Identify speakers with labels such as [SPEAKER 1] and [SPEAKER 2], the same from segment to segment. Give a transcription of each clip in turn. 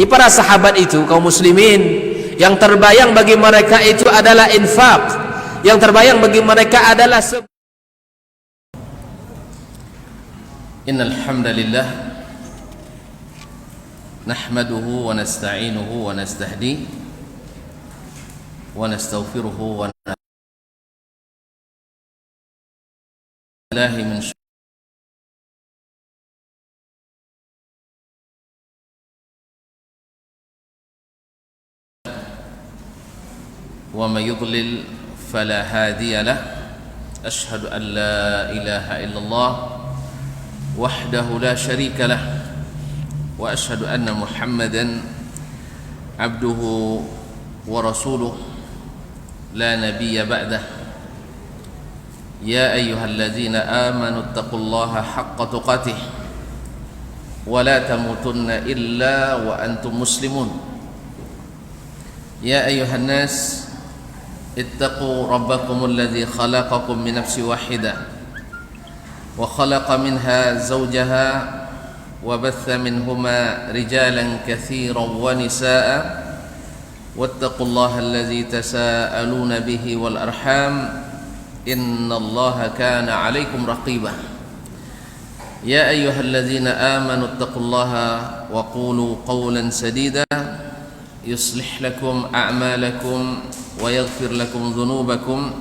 [SPEAKER 1] Jadi para sahabat itu, kaum muslimin, yang terbayang bagi mereka itu adalah infak, yang terbayang bagi mereka adalah
[SPEAKER 2] Innal hamdalillah nahmaduhu wa nasta'inuhu wa nastahdi wa nastaghfiruhu wa na'udzubillahi min wa may yudlil fala hadiya lah. Ashhadu an la ilaha illallah wahdahu la syarika lah wa ashhadu anna Muhammadan abduhu wa rasuluh la nabiyya ba'dah. Ya ayyuhalladzina amanu taqullaha haqqa tuqatih wa la tamutunna illa wa antum muslimun. Ya ayyuhan nas ittaqu rabbakumul ladzi khalaqakum min nafsin wahidah wa khalaqa minha zawjaha wa batha minhuma rijalan katsiran wa nisaa'a wattaqullaha alladzi tasaaluna bihi wal arham innallaha kana 'alaikum raqiba. Ya ayyuhalladzina amanu ittaqullaha wa qulu qawlan sadida yuslih lakum a'malakum wa yaghfir lakum dhunubakum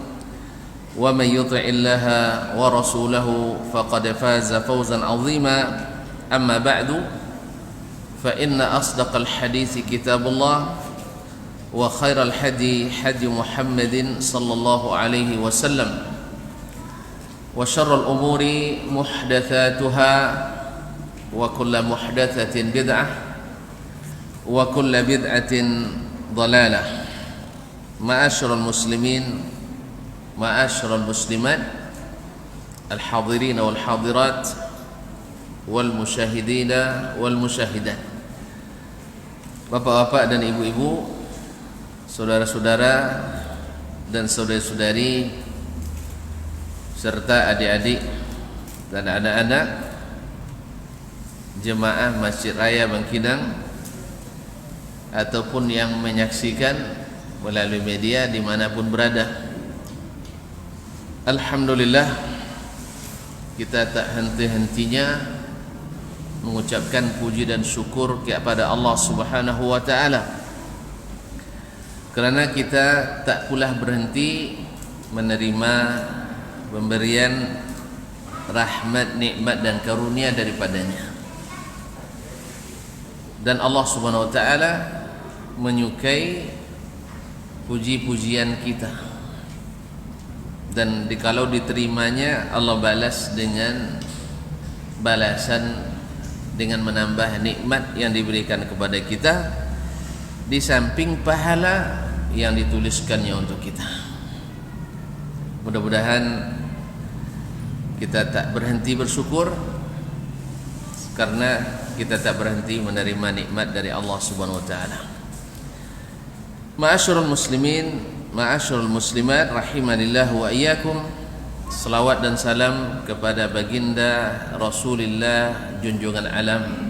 [SPEAKER 2] wa may yuti'illaha wa rasulahu faqad faza fawzan 'azima. Amma ba'du, fa inna asdaqal hadithi kitabullah wa khairal hadi hadi Muhammadin sallallahu alaihi wasallam wa syarrul umuri muhdatsatuha wa kullu muhdatsatin bid'ah wa kullu bid'atin dhalalah. Ma'asyiral muslimin, ma'asyiral muslimat, al-hadirin wal hadirat wal musyahidina wal musyahidat. Bapak-bapak dan ibu-ibu, saudara-saudara dan saudari-saudari serta adik-adik dan anak-anak jemaah Masjid Raya Bangkinang ataupun yang menyaksikan melalui media dimanapun berada. Alhamdulillah, kita tak henti-hentinya mengucapkan puji dan syukur kepada Allah Subhanahu wa taala, kerana kita tak pula berhenti menerima pemberian rahmat, nikmat dan karunia daripadanya. Dan Allah Subhanahu wa taala menyukai puji-pujian kita, dan kalau diterimanya Allah balas dengan balasan dengan menambah nikmat yang diberikan kepada kita, di samping pahala yang dituliskannya untuk kita. Mudah-mudahan kita tak berhenti bersyukur, karena kita tak berhenti menerima nikmat dari Allah Subhanahu wa taala. Ma'asyiral muslimin, ma'asyiral muslimat, rahimanillah wa iyyakum. Selawat dan salam kepada baginda Rasulullah junjungan alam,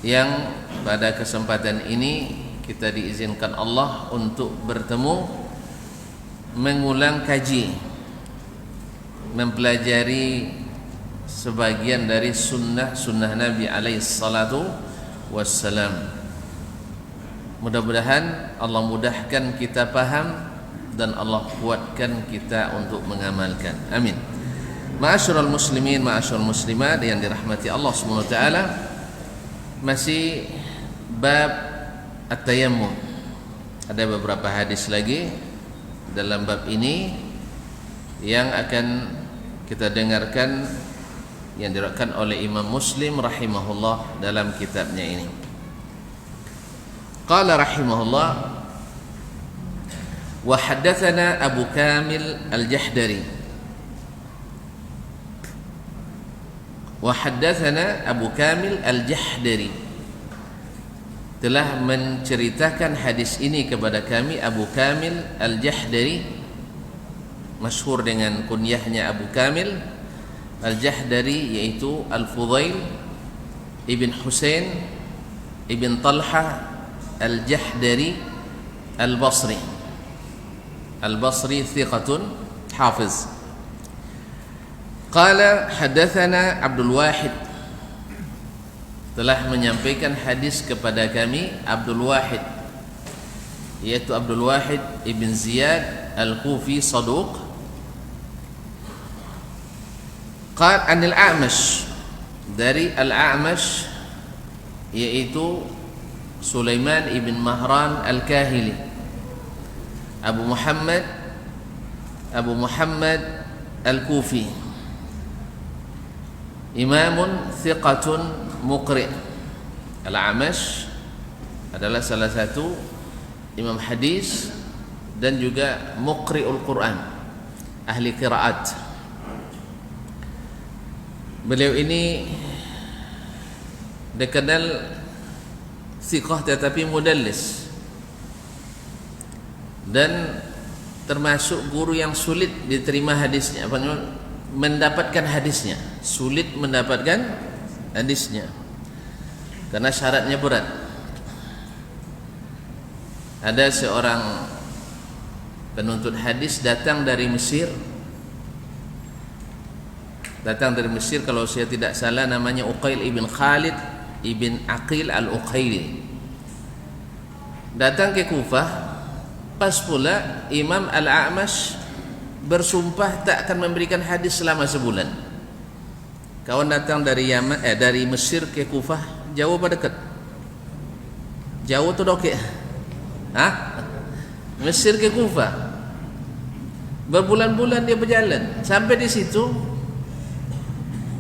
[SPEAKER 2] yang pada kesempatan ini kita diizinkan Allah untuk bertemu, mengulang kaji, mempelajari sebagian dari sunnah Nabi alaihi salatu wassalam. Mudah-mudahan Allah mudahkan kita faham dan Allah kuatkan kita untuk mengamalkan. Amin. Ma'asyiral muslimin, ma'asyiral muslimat yang dirahmati Allah Subhanahu wa taala, masih bab at-tayammum. Ada beberapa hadis lagi dalam bab ini yang akan kita dengarkan, yang diriwayatkan oleh Imam Muslim rahimahullah dalam kitabnya ini. Qala rahimahullah, wa haddatsana Abu Kamil Al-Jahdari, wa haddatsana Abu Kamil Al-Jahdari, telah menceritakan hadis ini kepada kami Abu Kamil Al-Jahdari, masyhur dengan kunyahnya Abu Kamil Al-Jahdari, yaitu Al-Fudail ibn Husain ibn Talha al-Jahdari al-Basri. Al-Basri thiqatun hafiz. Qala hadatsana Abdul Wahid, telah menyampaikan hadis kepada kami Abdul Wahid, yaitu Abdul Wahid ibn Ziyad al-Kufi saduq. Qala anil A'mash, dari Al-A'mash yaitu Sulaiman ibn Mahran al-Kahili, Abu Muhammad al-Kufi, imamun thiqatun muqri'. Al-A'mash adalah salah satu imam hadis dan juga muqri'ul Quran, ahli qiraat. Beliau ini dikenal thiqah tetapi mudallis, dan termasuk guru yang sulit diterima hadisnya, mendapatkan hadisnya, sulit mendapatkan hadisnya karena syaratnya berat. Ada seorang penuntut hadis datang dari Mesir, kalau saya tidak salah namanya Uqail ibn Khalid ibn Aqil al-Uqaili. Datang ke Kufah, pas pula Imam Al-A'mash bersumpah tak akan memberikan hadis selama sebulan. Kawan datang dari dari Mesir ke Kufah, jauh apa dekat? Jauh tu dokek? Mesir ke Kufah, berbulan-bulan dia berjalan, sampai di situ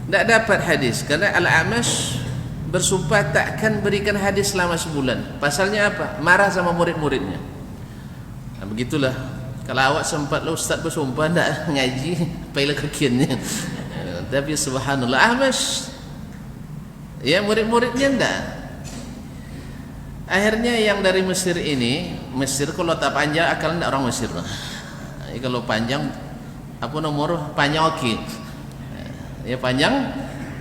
[SPEAKER 2] tak dapat hadis karena Al-A'mash bersumpah tak akan berikan hadis selama sebulan. Pasalnya apa? Marah sama murid-muridnya. Begitulah, kalau awak sempat lah ustaz bersumpah tak ngaji, pailah kekiannya. Tapi subhanallah, A'mash ya murid-muridnya tak. Akhirnya yang dari Mesir ini, Mesir kalau tak panjang akal tak orang Mesir. Kalau panjang apa nomor panjang okey. Ya panjang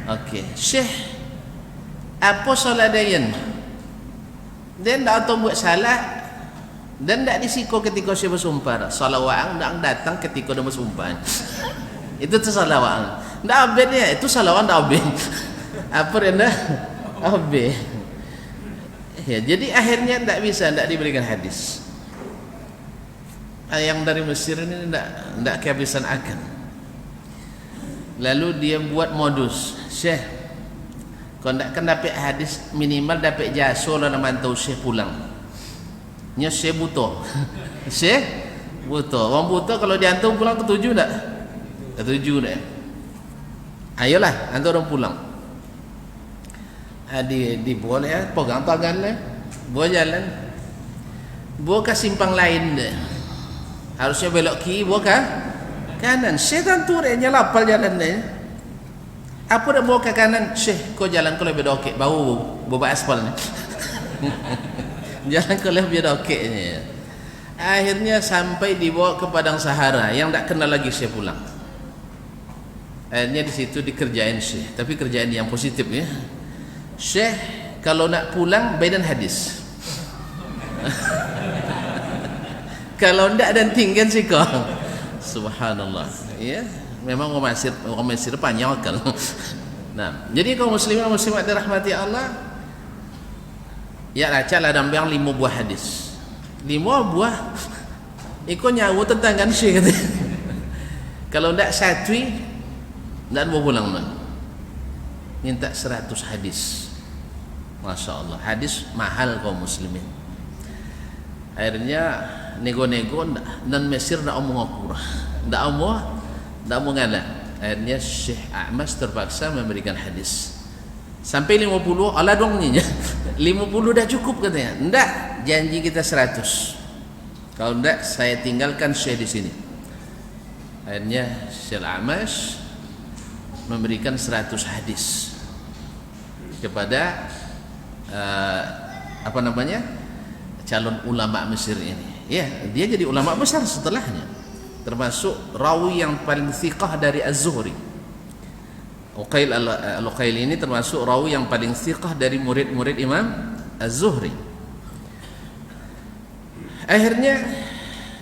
[SPEAKER 2] okey. Syekh apa salah dia tak tahu buat salah dan tak disiko ketika saya bersumpah. Salah wa'ang tak datang ketika dia bersumpah. Itu tu salah wa'ang. Tak abin ya, itu salah wa'ang tak abin. Apa dia dah abin. Ya, jadi akhirnya tak bisa, tak diberikan hadis. Yang dari Mesir ini tak kehabisan akal. Lalu dia buat modus, Syekh, kalau tak kan dapat hadis minimal dapat jasa lah nak mantau Syekh pulang. Nya Syekh buta. Syekh buta. Orang buta kalau dihantar pulang ketujuh tak? Ketujuh tak? Ayolah, hantar orang pulang. Dibawa ya, pegang tangan lah, bawa jalan, bawa ke simpang lain deh. Harusnya belok kiri, bawa ke kanan. Syaitan tu dia lapal jalan deh. Apa dah bawa ke kanan? Syekh, kau jalan kau lebih dokek, bau bawa aspal ni. Jalan kau lebih dokeknya. Akhirnya sampai dibawa ke padang Sahara yang tak kenal lagi Syekh pulang. Akhirnya di situ dikerjain Syekh, tapi kerjaan yang positif ya. Syekh kalau nak pulang badan hadis. Kalau ndak dan tinggal sih kau. Subhanallah. Ya, memang orang Mesir panjang akal. Nah, jadi kaum muslimin dan muslimat dirahmati Allah, ya racalah dambang 5 buah hadis. 5 buah ikut nyawa tentang kan Syekh kata. Kalau ndak satu ndak mau pulang man. Minta 100 hadis. Masya Allah, hadis mahal kaum muslimin. Akhirnya nego-nego dan Mesir tak omong aku, tak omong ngalah. Akhirnya Syekh A'mash terpaksa memberikan hadis sampai 50. Allah dongnya 50 dah cukup katanya. Enggak, janji kita 100. Kalau enggak saya tinggalkan Syekh di sini. Akhirnya Syekh A'mash memberikan 100 hadis kepada calon ulama Mesir ini. Ya, dia jadi ulama besar setelahnya, termasuk rawi yang paling thiqah dari Az-Zuhri. Uqail al-Uqaili ini termasuk rawi yang paling thiqah dari murid-murid Imam Az-Zuhri. Akhirnya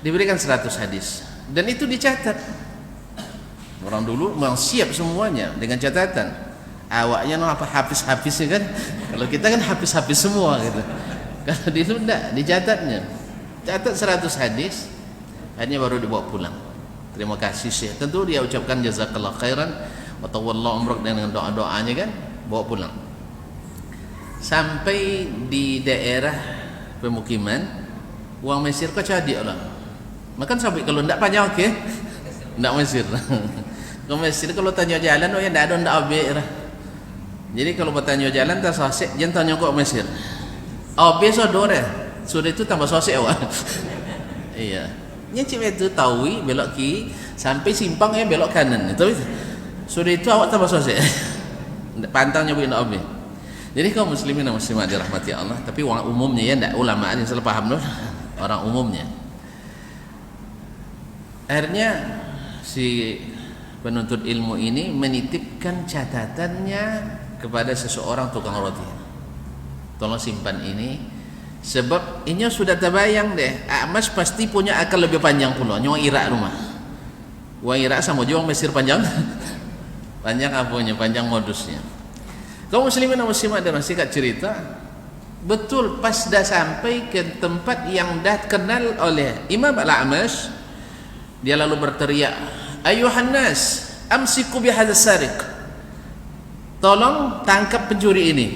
[SPEAKER 2] diberikan 100 hadis dan itu dicatat. Orang dulu memang siap semuanya dengan catatan. Awaknya apa habis-habisnya kan. Kalau kita kan habis-habis semua gitu. Kalau dulu enggak, dicatatnya. Catat 100 hadis, akhirnya baru dibawa pulang. Terima kasih Syekh. Tentu dia ucapkan jazakallah khairan wa tawallahu umrak dengan doa-doanya kan, bawa pulang. Sampai di daerah pemukiman, uang Mesir kau cadik lah. Makan sampai kalau ndak panjang okey. Ndak Mesir. Kalau Mesir kalau tanya jalan oh ya ndak ada ndak ambil lah. Jadi kalau bertanya jalan tak sosek, jangan tanya kok Mesir. Oh besok dore. Sudah itu tambah sosek awak. Iya. Nya cewek itu tahu belok kiri sampai simpang ya belok kanan. Itu sudah itu awak tambah sosek. Pantang nyobain ndak ambil. Jadi kaum muslimin dan muslimat dirahmati Allah, tapi orang umumnya ya ndak ulama yang salah paham loh. Orang umumnya. Akhirnya si penuntut ilmu ini menitipkan catatannya kepada seseorang tukang roti. Tolong simpan ini sebab ini sudah terbayang deh. Mas pasti punya akal lebih panjang pula. Nyawa Irak rumah. Wah Irak sama juga Mesir panjang. Panjang apanya? Panjang modusnya. Kaum muslimin dan muslimat dan nasihat cerita betul pas dah sampai ke tempat yang dah kenal oleh Imam Al-A'mash, dia lalu berteriak, ayuhan nas amsiku bihadzal sariq, tolong tangkap pencuri ini.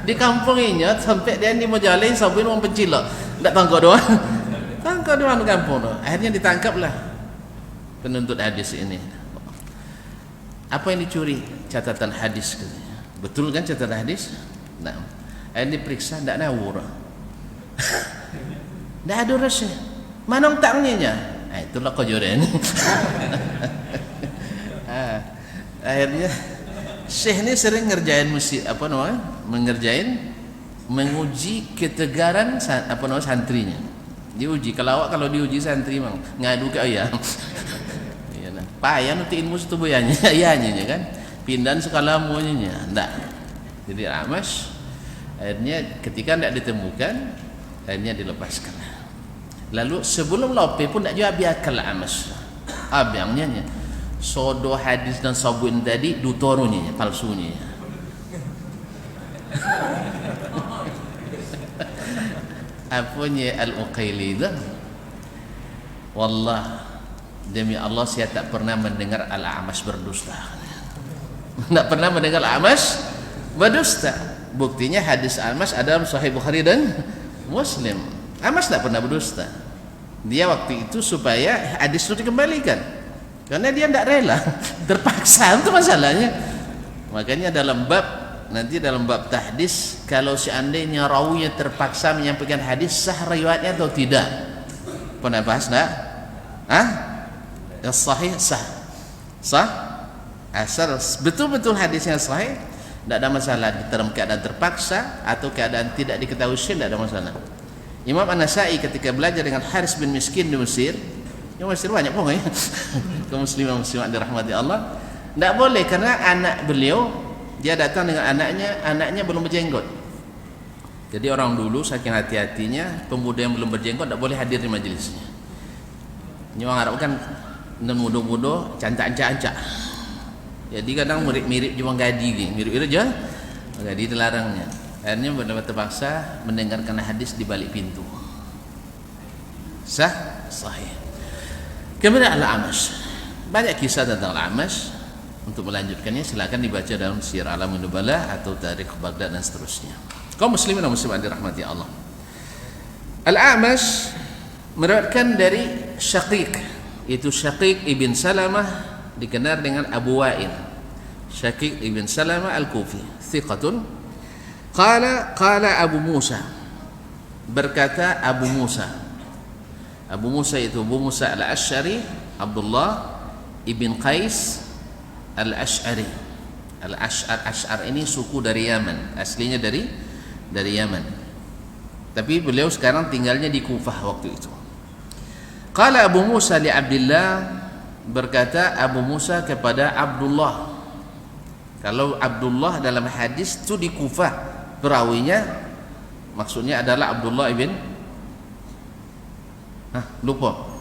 [SPEAKER 2] Di kampung ini sampai dia ni mau jalan sampai orang pencilak tak tangkap doang. Tangkap doang di kampung tu. Akhirnya ditangkaplah penuntut hadis ini. Apa yang dicuri? Catatan hadis katanya. Betul kan catatan hadis? Nah, akhirnya diperiksa tak nawur. Tak ada rasa. Mana otaknya? Itulah kejuran. Akhirnya Syekh ni sering ngerjain menguji ketegaran santrinya. Diuji kalau diuji santri memang ngadu ke ayah. Iyalah. Payah nanti ilmu setubuhnya ayahnya kan. Pindahan sekalamunya enggak. Jadi A'mash akhirnya ketika tidak ditemukan akhirnya dilepaskan. Lalu sebelum lope pun tak juga biarkan A'mash. Abangnya sodo hadis dan sabun tadi dutorunya palsunya. Apanya Al-Uqaili dah? Wallah demi Allah saya tak pernah mendengar Al-A'mash berdusta. Tak pernah mendengar Al-A'mash berdusta. Buktinya hadis Al-A'mash ada dalam Sahih Bukhari dan Muslim. A'mash tak pernah berdusta. Dia waktu itu supaya hadis itu dikembalikan. Karena dia tidak rela, terpaksa, itu masalahnya. Makanya dalam bab tahdis, kalau seandainya rawinya terpaksa menyampaikan hadis, sah riwayatnya atau tidak? Pernah bahas tak? Yang sahih sah. Asal betul-betul hadisnya sahih, tidak ada masalah dalam keadaan terpaksa atau keadaan tidak diketahui syekh, tidak ada masalah. Imam An-Nasa'i ketika belajar dengan Haris bin Miskin di Mesir, yang Mesir banyak pun ya. Kaum muslimin muslimat dirahmati Allah, tidak boleh karena anak beliau dia datang dengan anaknya belum berjenggot. Jadi orang dulu saking hati-hatinya pemuda yang belum berjenggot tidak boleh hadir di majelisnya. Ini orang Arab kan muda-muda cancak-cancak. Jadi kadang mirip cuma gadi, mirip-mirip je. Gadi dilarangnya. Akhirnya benar-benar terpaksa mendengarkan hadis di balik pintu. Sahih. Kemudian Al-A'mash. Banyak kisah tentang Al-A'mash. Untuk melanjutkannya silakan dibaca dalam Syiar Alamun Nubala atau Tarikh Baghdad dan seterusnya. Kaum muslimin dan muslimat dirahmati Allah. Al-A'mash meriwayatkan dari Syaqiq, itu Syaqiq ibn Salamah dikenal dengan Abu Wa'il. Syaqiq ibn Salamah Al-Kufi, thiqatun. Qala Abu Musa, berkata Abu Musa itu Abu Musa Al-Asy'ari Abdullah ibn Qais Al-Asy'ari. Al-Asy'ar ini suku dari Yaman, aslinya dari Yaman, tapi beliau sekarang tinggalnya di Kufah waktu itu. Qala Abu Musa li Abdullah, berkata Abu Musa kepada Abdullah. Kalau Abdullah dalam hadis itu di Kufah perawinya maksudnya adalah Abdullah ibn lupa.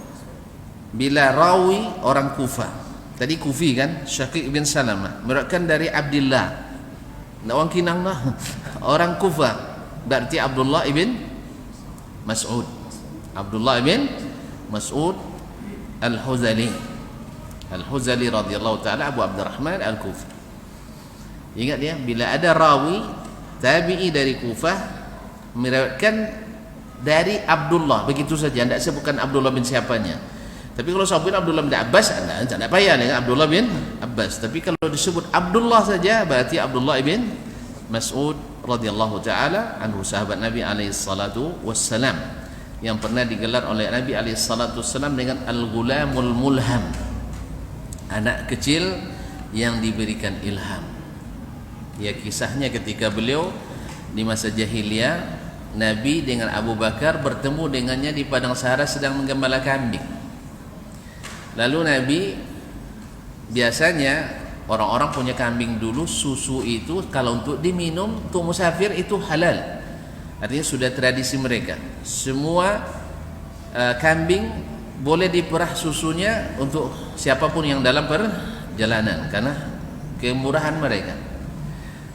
[SPEAKER 2] Bila rawi orang Kufah, tadi Kufi kan, Syaqiq bin Salamah, meriwayatkan dari Abdullah, orang Kinang lah, orang Kufah, berarti Abdullah ibn Mas'ud. Abdullah ibn Mas'ud Al-Huzali radhiyallahu taala, Abu Abdurrahman Al-Kufi. Ingat dia, bila ada rawi tabi'i dari Kufah meriwayatkan dari Abdullah, begitu saja, tidak sebutkan Abdullah bin siapanya. Tapi kalau sebut Abdullah bin Abbas, tidak payah dengan Abdullah bin Abbas. Tapi kalau disebut Abdullah saja, berarti Abdullah bin Mas'ud radhiyallahu taala anhu, sahabat Nabi alaihi salatu wassalam, yang pernah digelar oleh Nabi alaihi salatu wassalam dengan Al-Ghulamul Mulham, anak kecil yang diberikan ilham. Ya, kisahnya ketika beliau di masa jahiliyah, Nabi dengan Abu Bakar bertemu dengannya di padang sahara sedang menggembala kambing. Lalu Nabi, biasanya orang-orang punya kambing dulu, susu itu kalau untuk diminum untuk musafir itu halal, artinya sudah tradisi mereka. Semua kambing boleh diperah susunya untuk siapapun yang dalam perjalanan karena kemurahan mereka.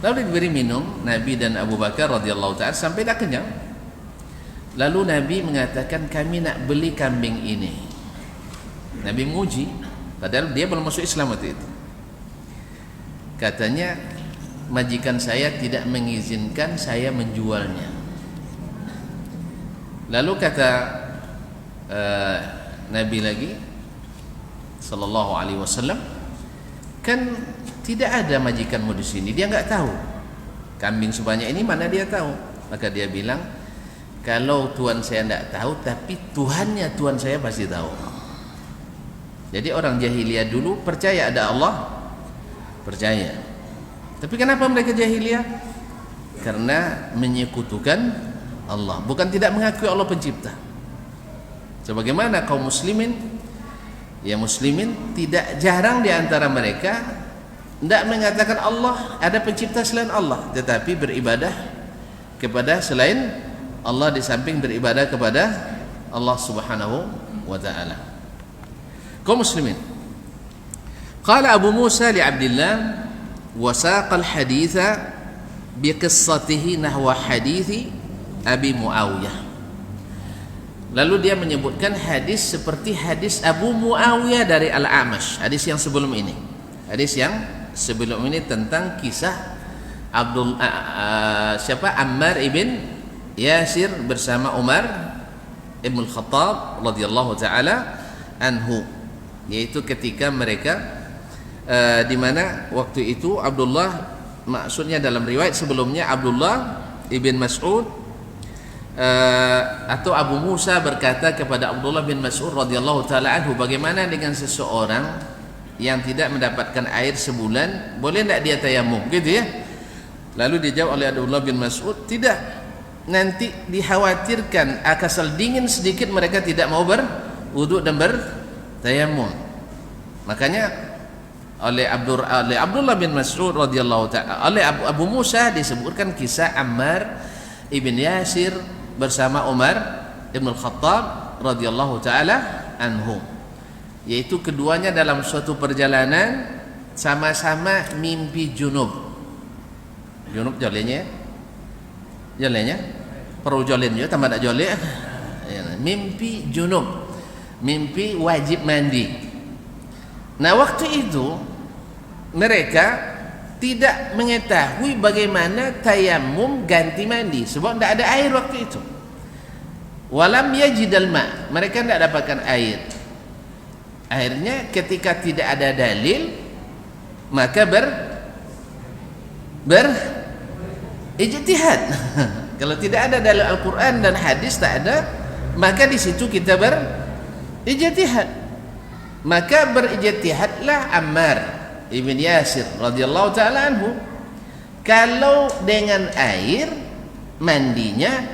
[SPEAKER 2] Lalu diberi minum Nabi dan Abu Bakar radhiyallahu ta'ala sampai dah kenyang. Lalu Nabi mengatakan, kami nak beli kambing ini. Nabi menguji, padahal dia belum masuk Islam waktu itu. Katanya, majikan saya tidak mengizinkan saya menjualnya. Lalu kata Nabi lagi sallallahu alaihi wasallam, kan tidak ada majikanmu di sini, dia enggak tahu kambing sebanyak ini, mana dia tahu. Maka dia bilang, kalau tuan saya enggak tahu, tapi Tuhannya tuan saya pasti tahu. Jadi orang jahiliyah dulu percaya ada Allah, percaya. Tapi kenapa mereka jahiliyah? Karena menyekutukan Allah, bukan tidak mengakui Allah pencipta. Sebagaimana kaum muslimin, ya muslimin tidak jarang di antara mereka tidak mengatakan Allah ada pencipta selain Allah, tetapi beribadah kepada selain Allah di samping beribadah kepada Allah Subhanahu wa taala. Kaum muslimin. Qala Abu Musa li Abdullah wa saqa al-haditha bi qissatihi nahwa hadithi Abi Muawiyah. Lalu dia menyebutkan hadis seperti hadis Abu Muawiyah dari Al-A'mash, hadis yang sebelum ini. Hadis yang sebelum ini tentang kisah Ammar ibn Yasir bersama Umar ibn Khattab radhiyallahu taala anhu, yaitu ketika mereka di mana waktu itu Abdullah, maksudnya dalam riwayat sebelumnya Abdullah ibn Mas'ud atau Abu Musa berkata kepada Abdullah bin Mas'ud radhiyallahu taala anhu, bagaimana dengan seseorang yang tidak mendapatkan air sebulan, boleh tidak dia tayamum, gitu ya? Lalu dijawab oleh Abdullah bin Mas'ud, tidak, nanti dikhawatirkan asal dingin sedikit mereka tidak mau berwudu dan bertayamum. Makanya oleh Abdullah bin Mas'ud radhiyallahu ta'ala, oleh Abu Musa disebutkan kisah Ammar ibn Yasir bersama Umar ibn Khattab radhiyallahu ta'ala anhu, yaitu keduanya dalam suatu perjalanan sama-sama mimpi junub. Junub jolenya perlu jolen juga tambah tak jolek. Mimpi junub, mimpi wajib mandi. Nah, waktu itu mereka tidak mengetahui bagaimana tayamum ganti mandi, sebab tidak ada air waktu itu. Walam yajidal ma, mereka tidak dapatkan air. Akhirnya ketika tidak ada dalil, maka ijtihad. Kalau tidak ada dalil Al-Quran dan hadis, tak ada, maka di situ kita berijtihad. Maka berijtihadlah Ammar ibn Yasir radhiyallahu taala anhu, kalau dengan air mandinya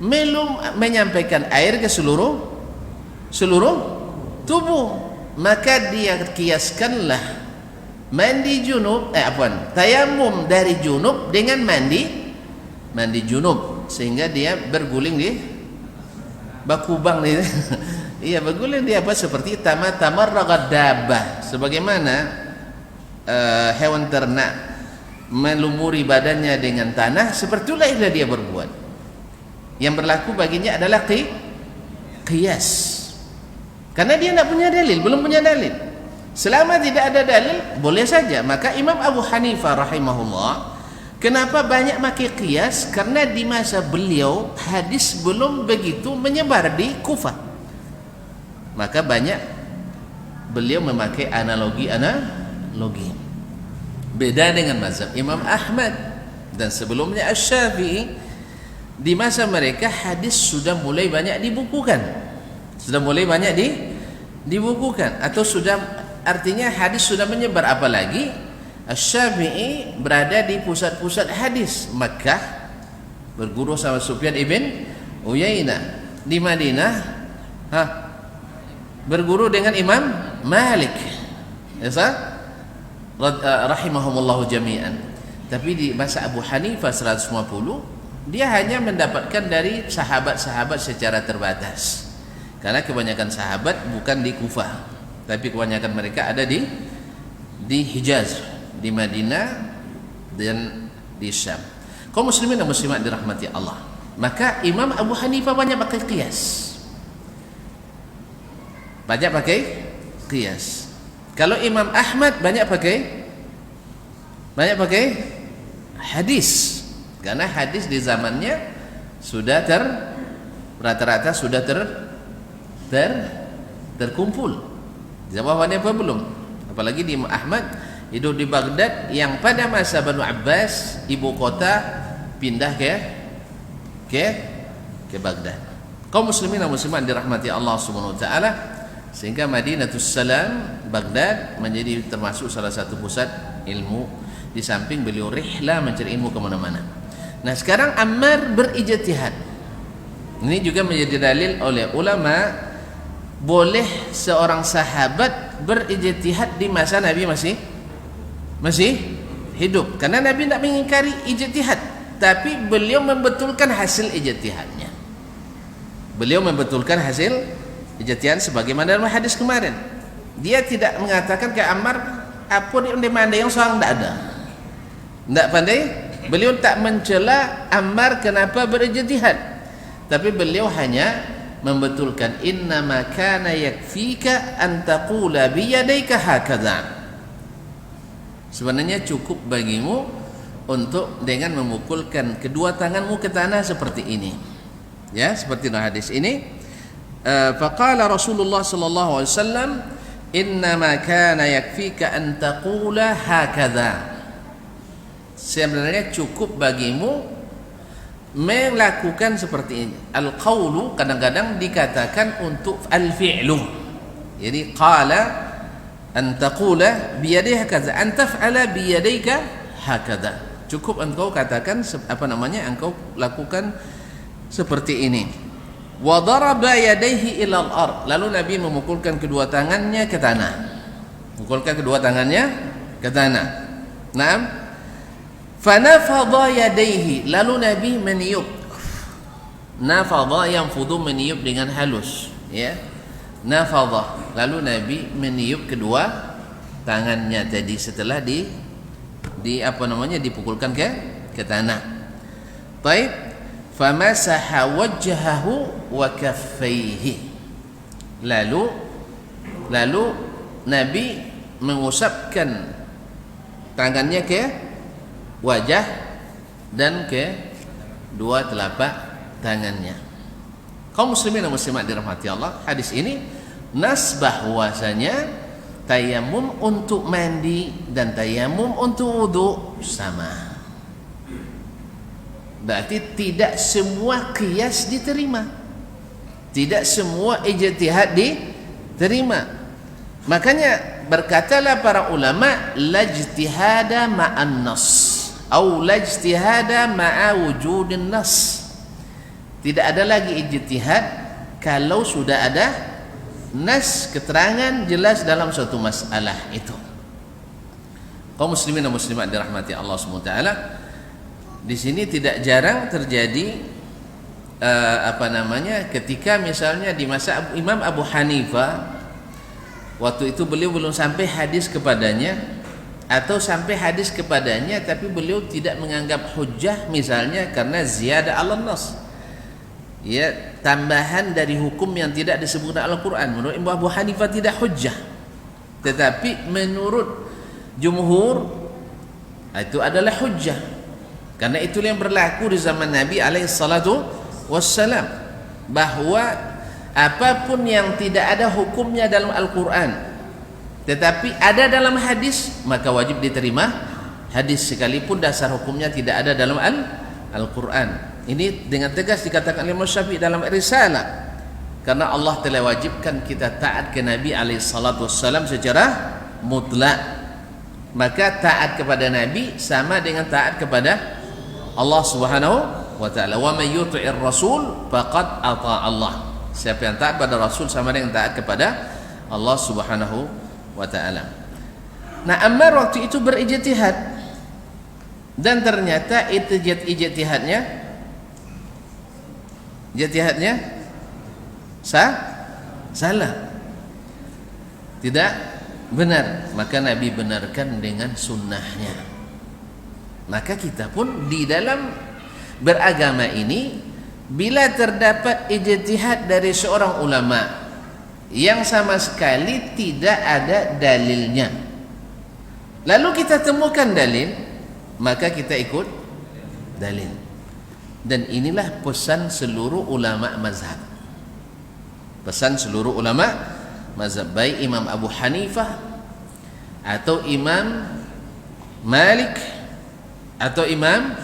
[SPEAKER 2] belum menyampaikan air ke seluruh tubuh, maka dia kiaskanlah mandi junub tayamum dari junub dengan mandi mandi junub, sehingga dia berguling di bakubang nih. Iya, berguling dia apa seperti tamarragad dabbah, sebagaimana hewan ternak melumuri badannya dengan tanah, seperti itulah dia berbuat. Yang berlaku baginya adalah qiyas, karena dia tidak punya dalil, belum punya dalil. Selama tidak ada dalil, boleh saja. Maka Imam Abu Hanifah rahimahullah, kenapa banyak pakai qiyas? Karena di masa beliau hadis belum begitu menyebar di Kufah, maka banyak beliau memakai analogi. Beda dengan mazhab Imam Ahmad dan sebelumnya Asy-Syafi'i. Di masa mereka hadis sudah mulai banyak dibukukan, atau sudah, artinya hadis sudah menyebar. Apalagi Asy-Syafi'i berada di pusat-pusat hadis, Makkah, berguru sama Sufyan ibn Uyainah. Di Madinah berguru dengan Imam Malik, rahimahumullahu jami'an. Tapi di masa Abu Hanifah 150, dia hanya mendapatkan dari sahabat-sahabat secara terbatas, karena kebanyakan sahabat bukan di Kufah, tapi kebanyakan mereka ada di Hijaz, di Madinah dan di Syam. Kaum muslimin dan muslimat dirahmati Allah, maka Imam Abu Hanifah banyak pakai qiyas. Kalau Imam Ahmad banyak pakai hadis, karena hadis di zamannya sudah rata-rata sudah terkumpul. Zaman Abu Hanifah belum. Apalagi di Imam Ahmad hidup di Baghdad, yang pada masa Banu Abbas ibu kota pindah ke Baghdad. Kaum muslimin dan muslimat dirahmati Allah Subhanahu wa taala, sehingga Madinatus Salam, Baghdad, menjadi termasuk salah satu pusat ilmu, di samping beliau rihlah mencari ilmu kemana-mana. Nah, sekarang Ammar berijtihad. Ini juga menjadi dalil oleh ulama, boleh seorang sahabat berijtihad di masa Nabi masih hidup, karena Nabi tidak mengingkari ijtihad, tapi beliau membetulkan hasil ijtihadnya. Beliau membetulkan hasil ijtihad sebagaimana dalam hadis kemarin. Dia tidak mengatakan ke Ammar, apa dia pandai yang seorang tidak ada, tidak pandai. Beliau tak mencela Ammar kenapa berijtihad, tapi beliau hanya membetulkan, innama kana yakfika an taqula biyadayka hakadha. Sebenarnya cukup bagimu untuk dengan memukulkan kedua tanganmu ke tanah seperti ini, ya, seperti dalam hadis ini. Faqala Rasulullah sallallahu alaihi wasallam, innama kana yakfika an taqula hakadha. Sebenarnya cukup bagimu melakukan seperti ini. Al-qawlu kadang-kadang dikatakan untuk al-fi'lu. Jadi qala an taqula biyadayka hakadha, an taf'ala biyadayka hakadha. Cukup engkau katakan engkau lakukan seperti ini. Wa daraba yadayhi ila al-ard. Lalu Nabi memukulkan kedua tangannya ke tanah. Naam. Fanafadha yadayhi, lalu Nabi meniup. Nafadha yanfudhu, meniup dengan halus, ya. Nafadha, lalu Nabi meniup kedua tangannya tadi setelah dipukulkan ke tanah. Baik, famasaha wajhahu wa kaffaihi. Lalu Nabi mengusapkan tangannya ke wajah dan ke dua telapak tangannya. Kaum muslimin dan muslimat dirahmati Allah, hadis ini nas bahwasanya tayamum untuk mandi dan tayamum untuk wudu sama. Berarti tidak semua qiyas diterima, tidak semua ijtihad diterima. Makanya berkatalah para ulama, lajtihada ma'an nas atau lajtihada ma'a wujudin nas. Tidak ada lagi ijtihad kalau sudah ada nas, keterangan jelas dalam suatu masalah itu. Kaum muslimin dan muslimat dirahmati Allah SWT, Di sini tidak jarang terjadi ketika misalnya di masa Imam Abu Hanifah, waktu itu beliau belum sampai hadis kepadanya, atau sampai hadis kepadanya tapi beliau tidak menganggap hujjah, misalnya karena ziyadah ala-nas, ya, tambahan dari hukum yang tidak disebutkan Al-Quran. Menurut Imam Abu Hanifah tidak hujjah, tetapi menurut jumhur itu adalah hujjah, karena itu yang berlaku di zaman Nabi alaihi salatu wassalam, bahwa apapun yang tidak ada hukumnya dalam Al-Quran tetapi ada dalam hadis, maka wajib diterima hadis sekalipun dasar hukumnya tidak ada dalam Al-Quran. Ini dengan tegas dikatakan oleh Imam Syafi'i dalam Risalah, karena Allah telah wajibkan kita taat ke Nabi alaihi salatu wassalam secara mutlak, maka taat kepada Nabi sama dengan taat kepada Allah Subhanahu wa ta'ala. Wa may yuti'ir rasul faqad ata Allah. Siapa yang taat pada Rasul sama dengan taat kepada Allah Subhanahu wa ta'ala. Nah, Ammar waktu itu berijtihad, dan ternyata ijtihadnya salah, tidak benar. Maka Nabi benarkan dengan sunnahnya. Maka kita pun di dalam beragama ini, bila terdapat ijtihad dari seorang ulama yang sama sekali tidak ada dalilnya, lalu kita temukan dalil, maka kita ikut dalil. Dan inilah pesan seluruh ulama mazhab. Pesan seluruh ulama mazhab, baik Imam Abu Hanifah atau Imam Malik atau Imam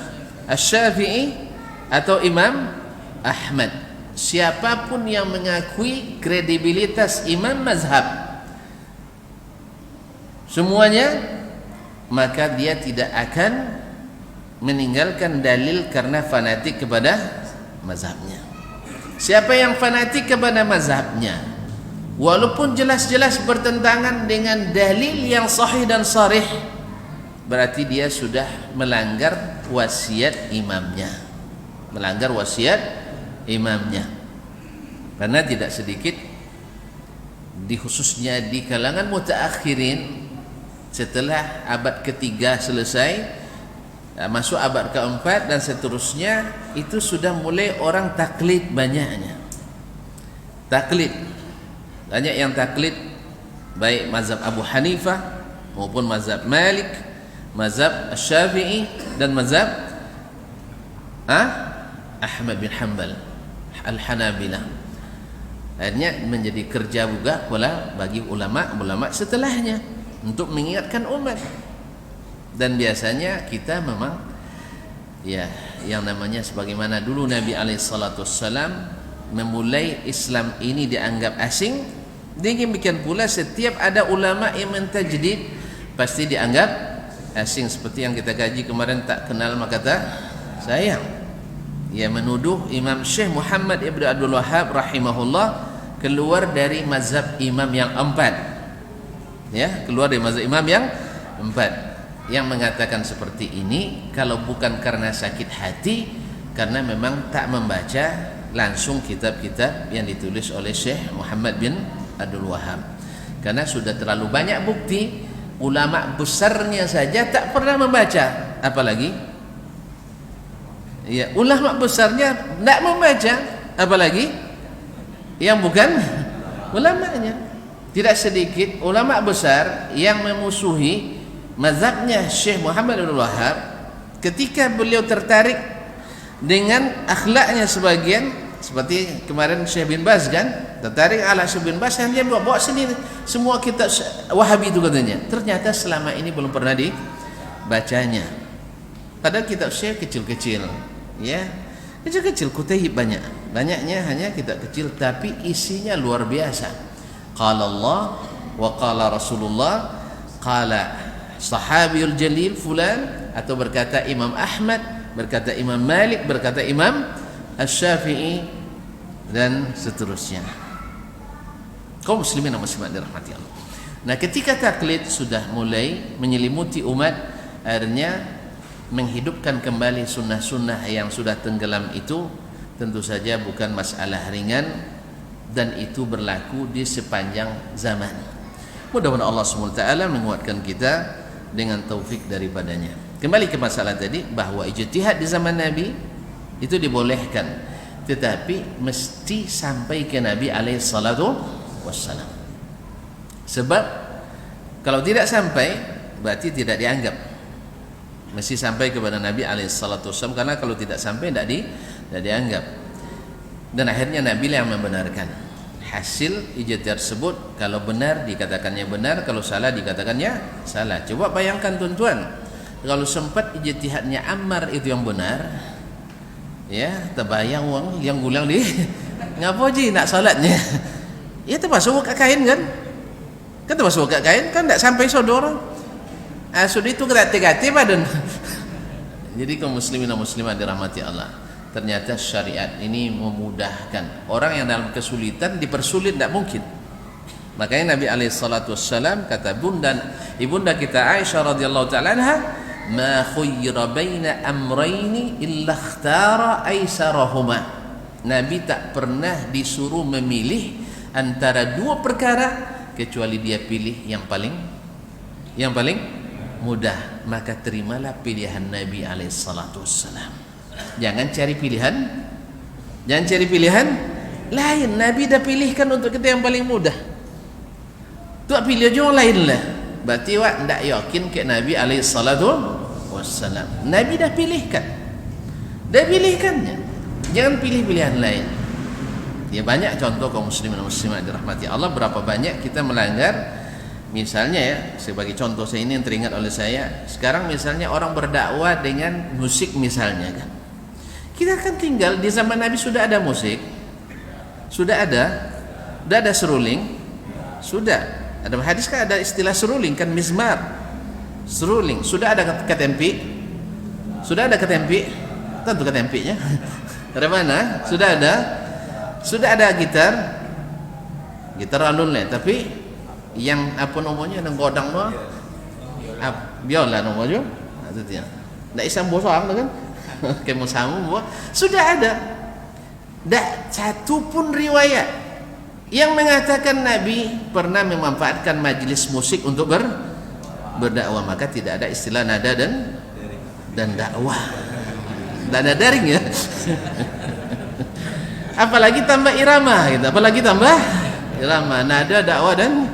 [SPEAKER 2] Asy-Syafi'i atau Imam Ahmad, siapapun yang mengakui kredibilitas imam mazhab semuanya, maka dia tidak akan meninggalkan dalil karena fanatik kepada mazhabnya. Siapa yang fanatik kepada mazhabnya, walaupun jelas-jelas bertentangan dengan dalil yang sahih dan sharih, berarti dia sudah melanggar wasiat imamnya, karena tidak sedikit khususnya di kalangan mutaakhirin, setelah abad ketiga selesai, masuk abad keempat dan seterusnya, itu sudah mulai orang taklid. Banyak yang taklid, baik mazhab Abu Hanifah maupun mazhab Malik, mazhab Syafi'i, dan mazhab Ahmad bin Hanbal, Al-Hanabilah. Akhirnya menjadi kerja juga pula bagi ulama setelahnya untuk mengingatkan umat. Dan biasanya kita memang, ya, yang namanya sebagaimana dulu Nabi alaihissalam memulai Islam ini dianggap asing, demikian pula setiap ada ulama yang mentajdid pasti dianggap asing. Seperti yang kita kaji kemarin, tak kenal maka tak sayang. Ia menuduh Imam Syekh Muhammad Ibn Abdul Wahhab rahimahullah keluar dari mazhab imam yang empat, ya, keluar dari mazhab imam yang empat, yang mengatakan seperti ini kalau bukan karena sakit hati, karena memang tak membaca langsung kitab-kitab yang ditulis oleh Syekh Muhammad bin Abdul Wahhab, karena sudah terlalu banyak bukti ulama besarnya saja tak pernah membaca, apalagi ya ulama besarnya tak membaca, apalagi yang bukan ulamanya. Tidak sedikit ulama besar yang memusuhi mazhabnya Syekh Muhammad bin Wahhab ketika beliau tertarik dengan akhlaknya sebagian, seperti kemarin Syekh bin Baz kan, tertarik ala Syekh bin Baz, yang dia bawa sendiri semua kitab Wahabi itu katanya. Ternyata selama ini belum pernah dibacanya. Padahal kitab Syekh kecil-kecil, ya, kecil-kecil, kutayib banyaknya hanya kitab kecil, tapi isinya luar biasa. Qala Allah wa qala Rasulullah, qala sahabiyul jalil fulan, atau berkata Imam Ahmad, berkata Imam Malik, berkata Imam Asy-Syafi'i, dan seterusnya. Kaum muslimin dan muslimat dirahmati Allah. Nah, ketika taklid sudah mulai menyelimuti umat, akhirnya menghidupkan kembali sunnah-sunnah yang sudah tenggelam itu tentu saja bukan masalah ringan, dan itu berlaku di sepanjang zaman. Mudah-mudahan Allah SWT menguatkan kita dengan taufik daripadanya. Kembali ke masalah tadi, bahwa ijtihad di zaman Nabi itu dibolehkan, tetapi mesti sampai ke Nabi SAW. Sebab kalau tidak sampai berarti tidak dianggap. Mesti sampai kepada Nabi SAW, karena kalau tidak sampai tidak dianggap. Dan akhirnya Nabi yang membenarkan hasil ijtihad tersebut. Kalau benar dikatakannya benar, kalau salah dikatakannya salah. Coba bayangkan tuan-tuan, kalau sempat ijtihadnya Ammar itu yang benar, ya terbayang uang yang gulang di ngapa ji nak salatnya, ya termasuk buka kain kan termasuk buka kain kan, tidak sampai saudara. Sudah itu gerati-gati badan. Jadi kaum muslimin dan muslimat dirahmati Allah, ternyata syariat ini memudahkan. Orang yang dalam kesulitan dipersulit tidak mungkin. Makanya Nabi SAW kata ibunda kita Aisyah radhiyallahu ta'ala anha, ma khuyyira baina amrayni illa ikhtara aisarahuma. Nabi tak pernah disuruh memilih antara dua perkara kecuali dia pilih yang paling mudah. Maka terimalah pilihan Nabi SAW. Jangan cari pilihan lain. Nabi dah pilihkan untuk kita yang paling mudah. Tu pilih je orang lain lah. Berarti awak tidak yakin ke Nabi SAW. Nabi dah pilihkannya. Jangan pilih pilihan lain. Ya, banyak contoh kaum muslimin dan muslimat dirahmati Allah, berapa banyak kita melanggar. Misalnya ya, sebagai contoh saya ini yang teringat oleh saya, sekarang misalnya orang berdakwah dengan musik misalnya kan. Kita kan tinggal di zaman Nabi sudah ada musik, sudah ada seruling, sudah ada hadis kan, ada istilah seruling kan, mizmar, seruling, sudah ada ketempi, tentu ketempiknya dari mana? Sudah ada gitar alun lah, tapi yang apa namanya yang godang mah biola namanya itu dia ndak isam bosang kan kayak musamu sudah ada. Tak satu pun riwayat yang mengatakan Nabi pernah memanfaatkan majlis musik untuk berdakwah. Maka tidak ada istilah nada dan dakwah. Tak ada daring ya. Apalagi tambah irama gitu. Nada, dakwah dan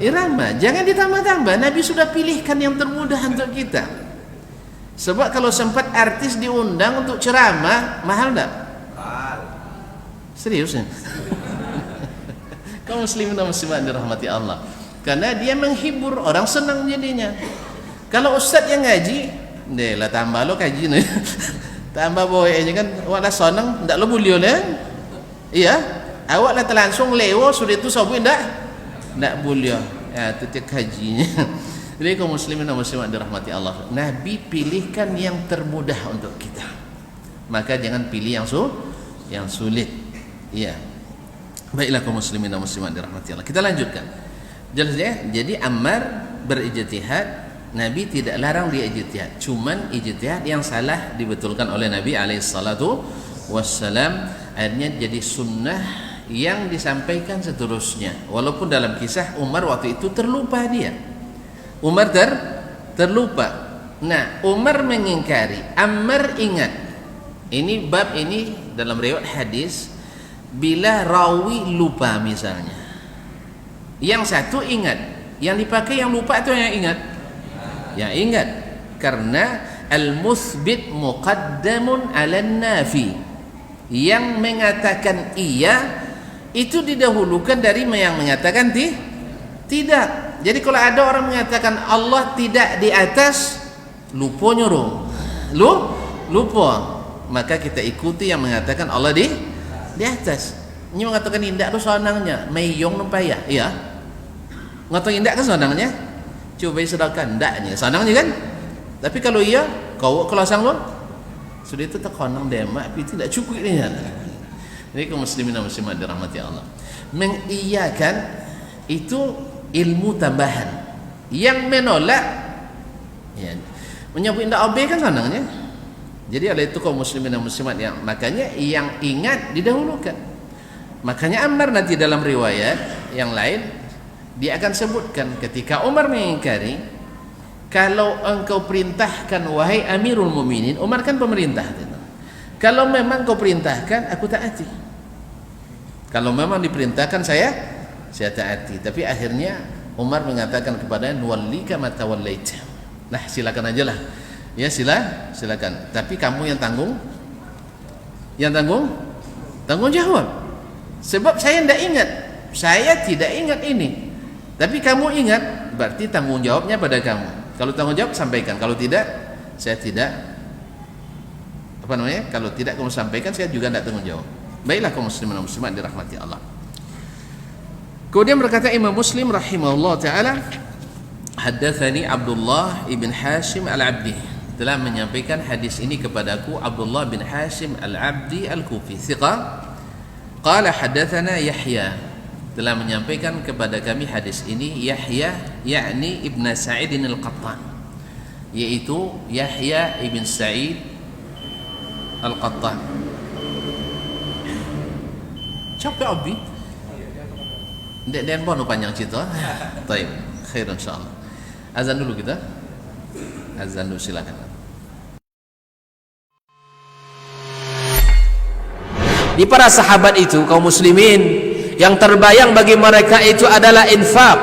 [SPEAKER 2] irama. Jangan ditambah-tambah. Nabi sudah pilihkan yang termudah untuk kita. Sebab kalau sempat artis diundang untuk ceramah, mahal tak? Serius ya? Kaum muslimin dan muslimat dirahmati Allah, karena dia menghibur orang, senang jadinya. Kalau ustaz yang ngaji, deh lah tambah lo kaji nih. Tambah boy aja kan, awak dah senang, ndak lo boleh lah. Iya, awak lah terlangsung lewo sudah itu sabu ndak boleh. Ya, itu tiap kajinya. Jadi kaum muslimin dan muslimat dirahmati Allah, Nabi pilihkan yang termudah untuk kita. Maka jangan pilih yang sulit. Iya. Baiklah kaum muslimin dan muslimat dirahmati Allah. Kita lanjutkan. Jelas ya? Jadi Ammar berijtihad, Nabi tidak larang dia ijtihad. Cuman ijtihad yang salah dibetulkan oleh Nabi SAW. Akhirnya jadi sunnah yang disampaikan seterusnya. Walaupun dalam kisah Umar waktu itu terlupa dia. Umar terlupa. Nah, Umar mengingkari, Ammar ingat. Ini bab ini dalam riwayat hadis, bila rawi lupa misalnya, yang satu ingat, yang dipakai yang lupa itu yang ingat, karena al-muthbit muqaddamun 'alan nafi, yang mengatakan iya itu didahulukan dari yang mengatakan tidak. Jadi kalau ada orang mengatakan Allah tidak di atas, lupa, maka kita ikuti yang mengatakan Allah di atas. Ini mengatakan indak tu sonangnya, mayong numpaya, iya. Ngatakan indak kan sonangnya, coba sedangkan ndaknya, sonangnya kan. Tapi kalau iya, kau kalau sang lo, sudah itu terkonang demak, tapi tidak cukup ini. Jadi kaum muslimin dan muslimat dirahmati Allah, mengiyakan itu ilmu tambahan. Yang menolak ya, Menyebut indah AB kan senangnya. Jadi oleh itu kaum muslimin dan muslimat yang makanya yang ingat didahulukan. Makanya Ammar nanti dalam riwayat yang lain dia akan sebutkan ketika Umar mengingkari, kalau engkau perintahkan wahai Amirul Mukminin, Umar kan pemerintah itu. Kalau memang kau perintahkan aku taati. Kalau memang diperintahkan saya taati. Tapi akhirnya Umar mengatakan kepadanya, nuwallika ma tawallaita. Nah, silakan aja lah. Ya silakan. Tapi kamu yang tanggung tanggung jawab. Sebab saya tidak ingat. Saya tidak ingat ini. Tapi kamu ingat, berarti tanggung jawabnya pada kamu. Kalau tanggung jawab sampaikan. Kalau tidak, saya tidak kalau tidak kamu sampaikan, saya juga tidak tanggung jawab. Baiklah kaum muslimin dan muslimat dirahmati Allah. Kemudian berkata Imam Muslim rahimahullah taala, haddatsani Abdullah ibn Hashim al-Abdi, telah menyampaikan hadis ini kepadaku Abdullah bin Hashim al-Abdi al-Kufi, thiqah. Qala haddatsana Yahya, telah menyampaikan kepada kami hadis ini Yahya, yakni Ibn Sa'id al-Qattan, yaitu Yahya ibn Sa'id al-Qattan. Capek Abi? Dan bono panjang cerita. Baik, khair insyaallah. Azan dulu kita. Azan dulu silakan.
[SPEAKER 1] Di para sahabat itu kaum muslimin, yang terbayang bagi mereka itu adalah infak.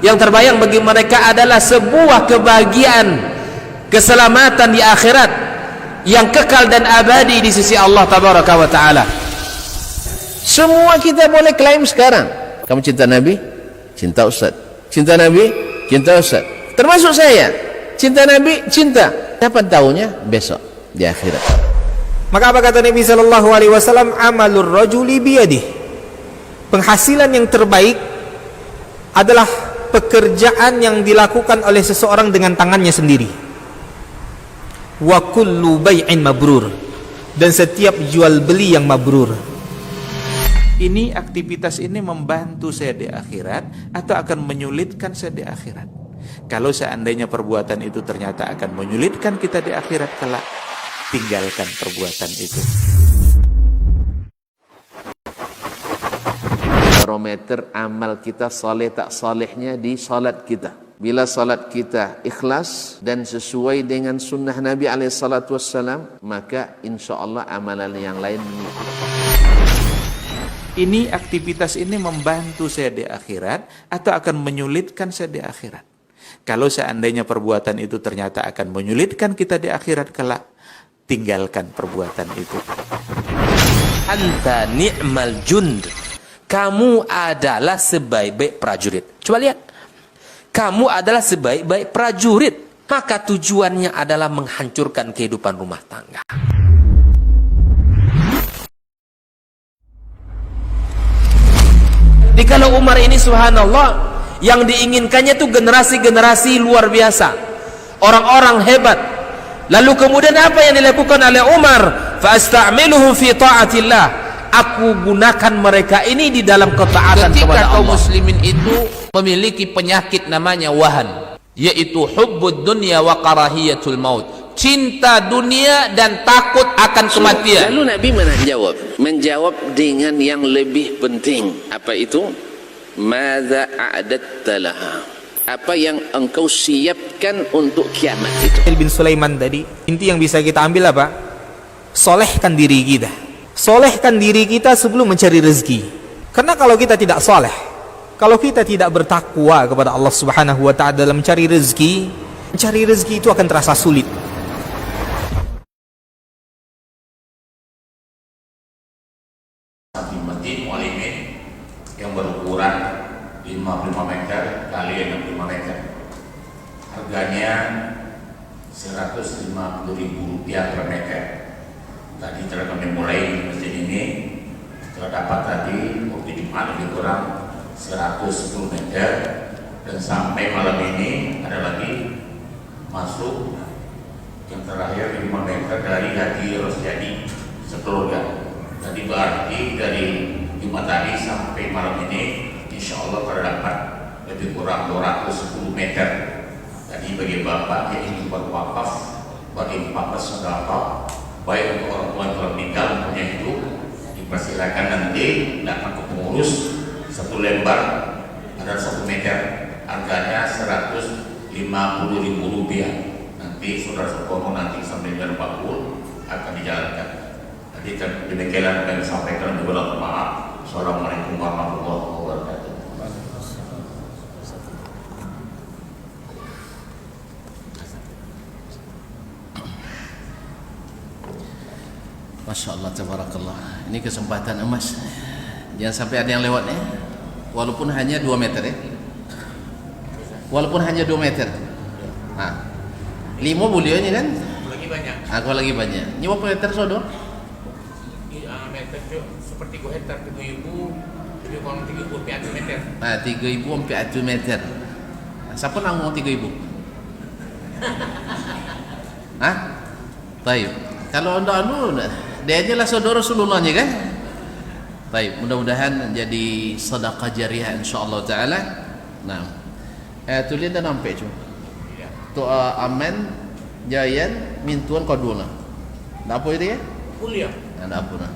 [SPEAKER 1] Yang terbayang bagi mereka adalah sebuah kebahagiaan, keselamatan di akhirat yang kekal dan abadi di sisi Allah tabaraka wa taala. Semua kita boleh klaim sekarang. Kamu cinta Nabi? Cinta Ustaz. Cinta Nabi? Cinta Ustaz. Termasuk saya. Cinta Nabi? Cinta. Kapan tahunya? Besok di akhirat.
[SPEAKER 3] Maka apa kata Nabi sallallahu alaihi wasallam? Amalur rajuli biyadih. Penghasilan yang terbaik adalah pekerjaan yang dilakukan oleh seseorang dengan tangannya sendiri. Wa kullu bai'in mabrur. Dan setiap jual beli yang mabrur. Ini aktivitas ini membantu saya di akhirat atau akan menyulitkan saya di akhirat. Kalau seandainya perbuatan itu ternyata akan menyulitkan kita di akhirat kelak, tinggalkan perbuatan itu.
[SPEAKER 2] Barometer amal kita saleh tak salehnya di salat kita. Bila salat kita ikhlas dan sesuai dengan sunnah Nabi SAW, maka insya Allah amalan yang lain mengikuti.
[SPEAKER 3] Ini aktivitas ini membantu saya di akhirat atau akan menyulitkan saya di akhirat. Kalau seandainya perbuatan itu ternyata akan menyulitkan kita di akhirat kelak, tinggalkan perbuatan itu.
[SPEAKER 1] Anta ni'mal jund. Kamu adalah sebaik-baik prajurit. Coba lihat. Kamu adalah sebaik-baik prajurit. Maka tujuannya adalah menghancurkan kehidupan rumah tangga. Kalau Umar ini subhanallah, yang diinginkannya itu generasi-generasi luar biasa, orang-orang hebat. Lalu kemudian apa yang dilakukan oleh Umar? Fa'asta'miluhum fi ta'atillah. Aku gunakan mereka ini di dalam ketaatan kepada Allah. Ketika kaum muslimin itu memiliki penyakit namanya wahan, yaitu hubbud dunya wa karahiyatul maut, cinta dunia dan takut akan kematian.
[SPEAKER 2] Lalu Nabi menjawab dengan yang lebih penting. Apa itu? Madza a'adatta laha. Apa yang engkau siapkan untuk kiamat itu?
[SPEAKER 3] Bin Sulaiman tadi, inti yang bisa kita ambil apa? Solehkan diri kita. Solehkan diri kita sebelum mencari rezeki. Karena kalau kita tidak soleh, kalau kita tidak bertakwa kepada Allah Subhanahu wa ta'ala dalam mencari rezeki itu akan terasa sulit.
[SPEAKER 4] Yang berukuran 55 meter kali 65 meter, harganya Rp150.000 per meter. Tadi telah kami mulai masjid ini, telah dapat tadi waktu Jumat lebih kurang 110 meter, dan sampai malam ini ada lagi masuk yang terakhir 5 meter dari Haji Rosyadi sekeluarga. Tadi berarti dari Jumat tadi sampai malam ini insya Allah terdapat lebih kurang 210 meter. Tadi nanti bagi bapak yang ingin berwakaf bagi bapak sedekah baik untuk orang tua yang telah meninggal punya hidup, dipersilakan nanti datang ke pengurus. Satu lembar ada 1 meter, harganya Rp150.000. Nanti saudara Sukono nanti sampai bulan 40 akan dijalankan. Jadi demikian yang disampaikan, juga maaf. Assalamualaikum warahmatullahi wabarakatuh.
[SPEAKER 2] Masya Allah, tabarakallah. Ini kesempatan emas. Jangan sampai ada yang lewat ya. Walaupun hanya 2 meter ya. Walaupun hanya 2 meter. Nah, 5 boleh ini kan?
[SPEAKER 5] Lagi banyak.
[SPEAKER 2] Aku lagi banyak. Ini berapa meter sodor?
[SPEAKER 5] Meter tu seperti 3 hektar 3.000, jadi kurang 3.000 sampai 1 meter.
[SPEAKER 2] 3.000 sampai 1 meter. Siapa nak mau 3.000? Hah? Baik. Kalau anda dia aja lah saudara Rasulullahnya kan? Baik, mudah-mudahan jadi sedekah jariah insyaallah taala. Nah. Tulis dah nampak cuma. Tu aman jayan mintuan koduna. Dah apa dia?
[SPEAKER 5] Kuliah.
[SPEAKER 2] Ada apa nah?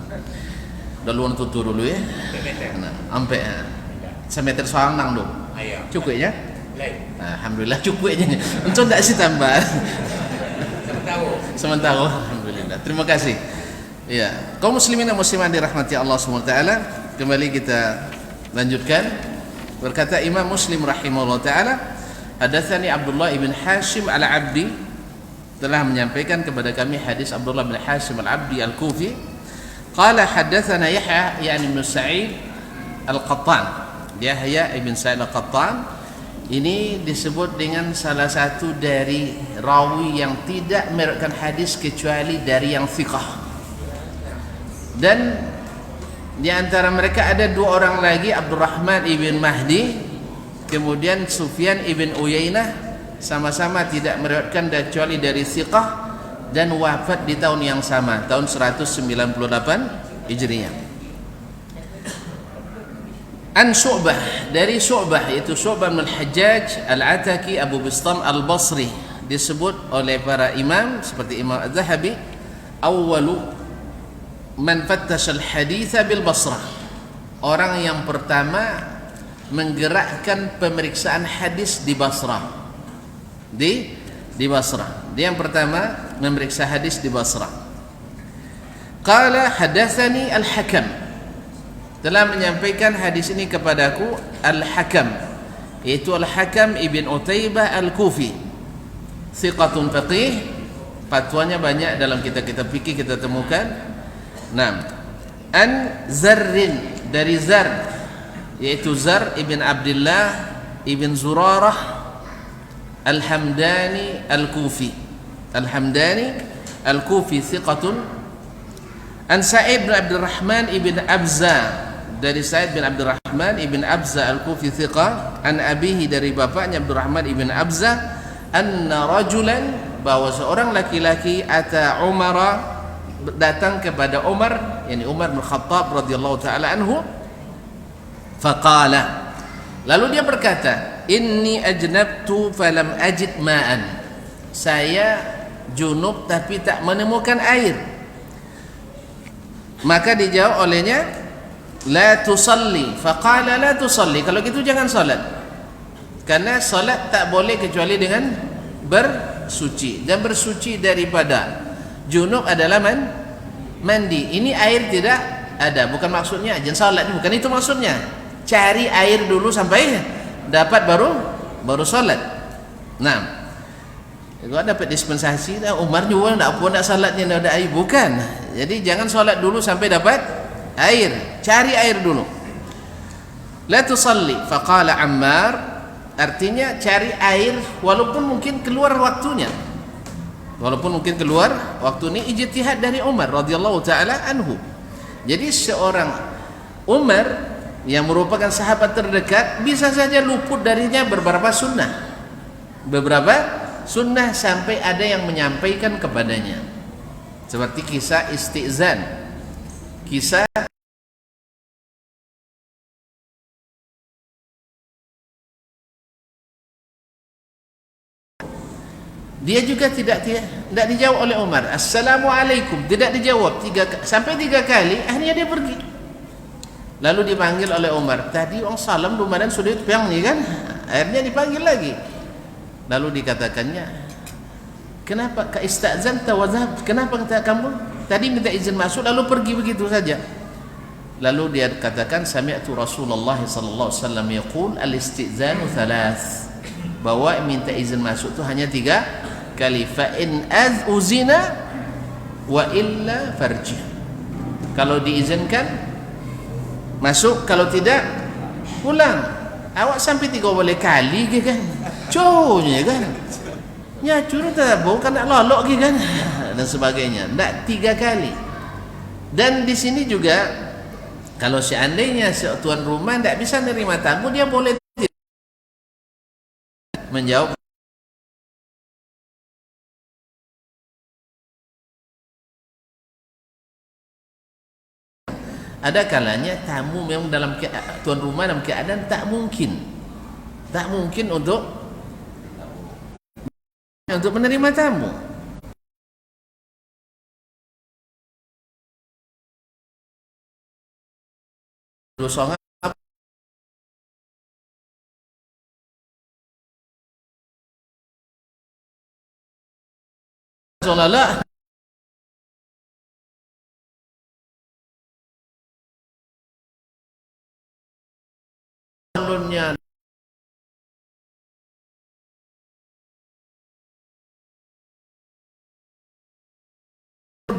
[SPEAKER 2] Dah luan tutur dulu ya.
[SPEAKER 5] 1 meter.
[SPEAKER 2] Nah, ampe semeter soang nang dong.
[SPEAKER 5] Ayah.
[SPEAKER 2] Cukup ya?
[SPEAKER 5] Lain.
[SPEAKER 2] Alhamdulillah cukup aja. Untuk tak sih tambah. Sementara. Alhamdulillah. Terima kasih. Ya, kaum muslimin dan muslimat dirahmati Allah SWT. Kembali kita lanjutkan. Berkata Imam Muslim rahimahullah taala, hadatsani Abdullah ibn Hashim al-Abdi, telah menyampaikan kepada kami hadis Abdullah bin Hashim al-Abdi al-Kufi. Qala hadatsana Yahya yani bin Sa'id al-Qattan. Yahya ibn Sa'id al-Qattan ini disebut dengan salah satu dari rawi yang tidak meriwayatkan hadis kecuali dari yang thiqah. Dan di antara mereka ada 2 orang lagi, Abdurrahman ibn Mahdi, kemudian Sufyan ibn Uyainah, sama-sama tidak meriwayatkan kecuali dari thiqah dan wafat di tahun yang sama, tahun 198 Hijriah. An Syu'bah, dari Syu'bah, yaitu Syu'bah bin Al-Hajjaj Al-Ataki Abu Bistam Al-Basri, disebut oleh para imam seperti Imam Az-Zahabi, awwalu man fattasha al-haditha bil Basrah, orang yang pertama menggerakkan pemeriksaan hadis di Basrah. Di Basrah, dia yang pertama memeriksa hadis di Basrah. Qala hadatsani al-Hakam, telah menyampaikan hadis ini kepadaku al-Hakam, yaitu al-Hakam ibn Utaibah al-Kufi, thiqatun faqih, fatwanya banyak dalam kitab-kitab fikih kita temukan. Nah, an Zarrin, dari Zar, yaitu Zar ibn Abdullah ibn Zurarah al-Hamdani al-Kufi, al-Hamdani al-Kufi thiqatun. An Sa'id bin Abdurrahman ibn Abza, dari Sa'id bin Abdurrahman ibn Abza al-Kufi thiqah. An abihi, dari bapaknya Abdurrahman ibn Abza, anna rajulan, bahwa seorang laki-laki, ata Umar, datang kepada Umar, yakni Umar bin Khattab radhiyallahu taala anhu, faqala, lalu dia berkata, inni ajnabtu falam ajid ma'an, saya junub tapi tak menemukan air. Maka dijawab olehnya, la tusalli, faqala la tusalli, kalau gitu jangan salat, karena salat tak boleh kecuali dengan bersuci, dan bersuci daripada junub adalah mandi. Ini air tidak ada, bukan maksudnya jangan salat, bukan itu maksudnya. Cari air dulu sampai dapat baru salat. Nah, kalau dapat dispensasi, Umar juga tak apa nak salatnya tidak ada air, bukan. Jadi jangan salat dulu sampai dapat air, cari air dulu. La tusalli, faqala Ammar, artinya cari air walaupun mungkin keluar waktunya. Walaupun mungkin keluar waktu ini, ijtihad dari Umar radhiyallahu taala anhu. Jadi seorang Umar yang merupakan sahabat terdekat bisa saja luput darinya beberapa sunnah. Beberapa sunnah sampai ada yang menyampaikan kepadanya. Seperti kisah istizan. Kisah Dia juga tidak dijawab oleh Umar. Assalamualaikum, tidak dijawab sampai 3 kali. Akhirnya dia pergi. Lalu dipanggil oleh Umar. Tadi orang salam lumayan sudah piang ni kan. Akhirnya dipanggil lagi. Lalu dikatakannya, kenapa ka istazanta wa dhahab? Kenapa kata kamu tadi minta izin masuk lalu pergi begitu saja? Lalu dia katakan, sami'tu Rasulullah sallallahu alaihi wasallam yaqul al-istizanu thalath. Bahwa minta izin masuk itu hanya 3 kali. Fa in uzina wa illa farji. Kalau diizinkan masuk, kalau tidak pulang. Awak sampai 3 kali ke kan? Cunya kan? Ya curu tak bohong kan nak lolok ke kan? Dan sebagainya. Tak 3 kali. Dan di sini juga kalau seandainya tuan rumah tak bisa menerima tamu, dia boleh menjawab. Ada kalanya tamu memang dalam tuan rumah dalam keadaan tak mungkin untuk menerima tamu. Dosa Rasulullah dunia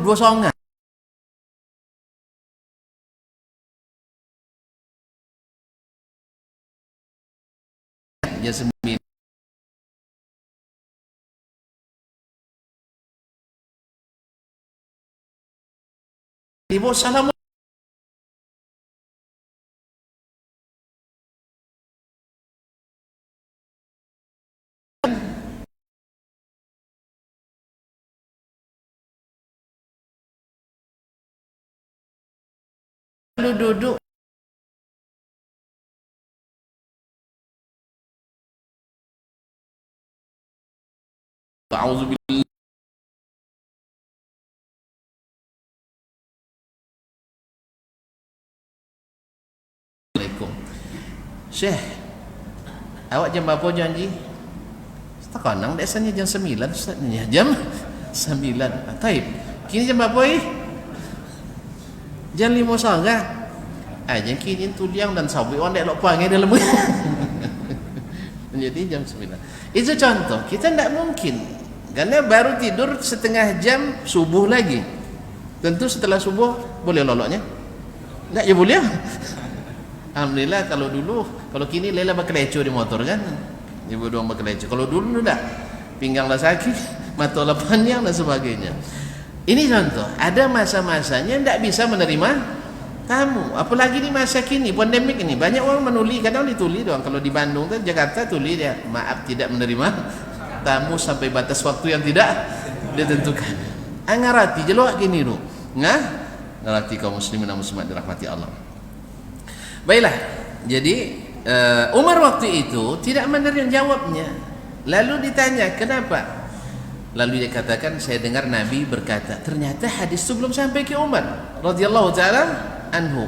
[SPEAKER 2] dua songan ya 9 Ibu salam lalu duduk A'udzubillah Syekh, awak jam berapa janji? Tak konang biasanya jam 9 Ustaznya. Jam 9. Taib. Kini jam berapa Jam 5 sore. Aja kini tuliang dan sawi orang dak lupa ngai dalam. Jadi jam 9. Itu contoh. Kita tidak mungkin. Karena baru tidur setengah jam subuh lagi. Tentu setelah subuh boleh loloknya? Enggak ya boleh. Alhamdulillah kalau dulu, kalau kini Lela berkeleco di motor kan, ibu doang berkeleco. Kalau dulu dah pinggang lah sakit, mata lah panjang dan sebagainya. Ini contoh. Ada masa-masanya tidak bisa menerima tamu. Apalagi di masa kini pandemik ini banyak orang menuli, kadang dituli doang. Kalau di Bandung tu, Jakarta tuli dia maaf tidak menerima tamu sampai batas waktu yang tidak ditentukan. Ngarati jeluak kini tu, ngarati kaum muslimin dan muslimat dirahmati Allah. Baiklah, jadi Umar waktu itu tidak menerima jawabnya. Lalu ditanya kenapa? Lalu dia katakan, saya dengar Nabi berkata. Ternyata hadis itu belum sampai ke Umar radhiyallahu taala anhu.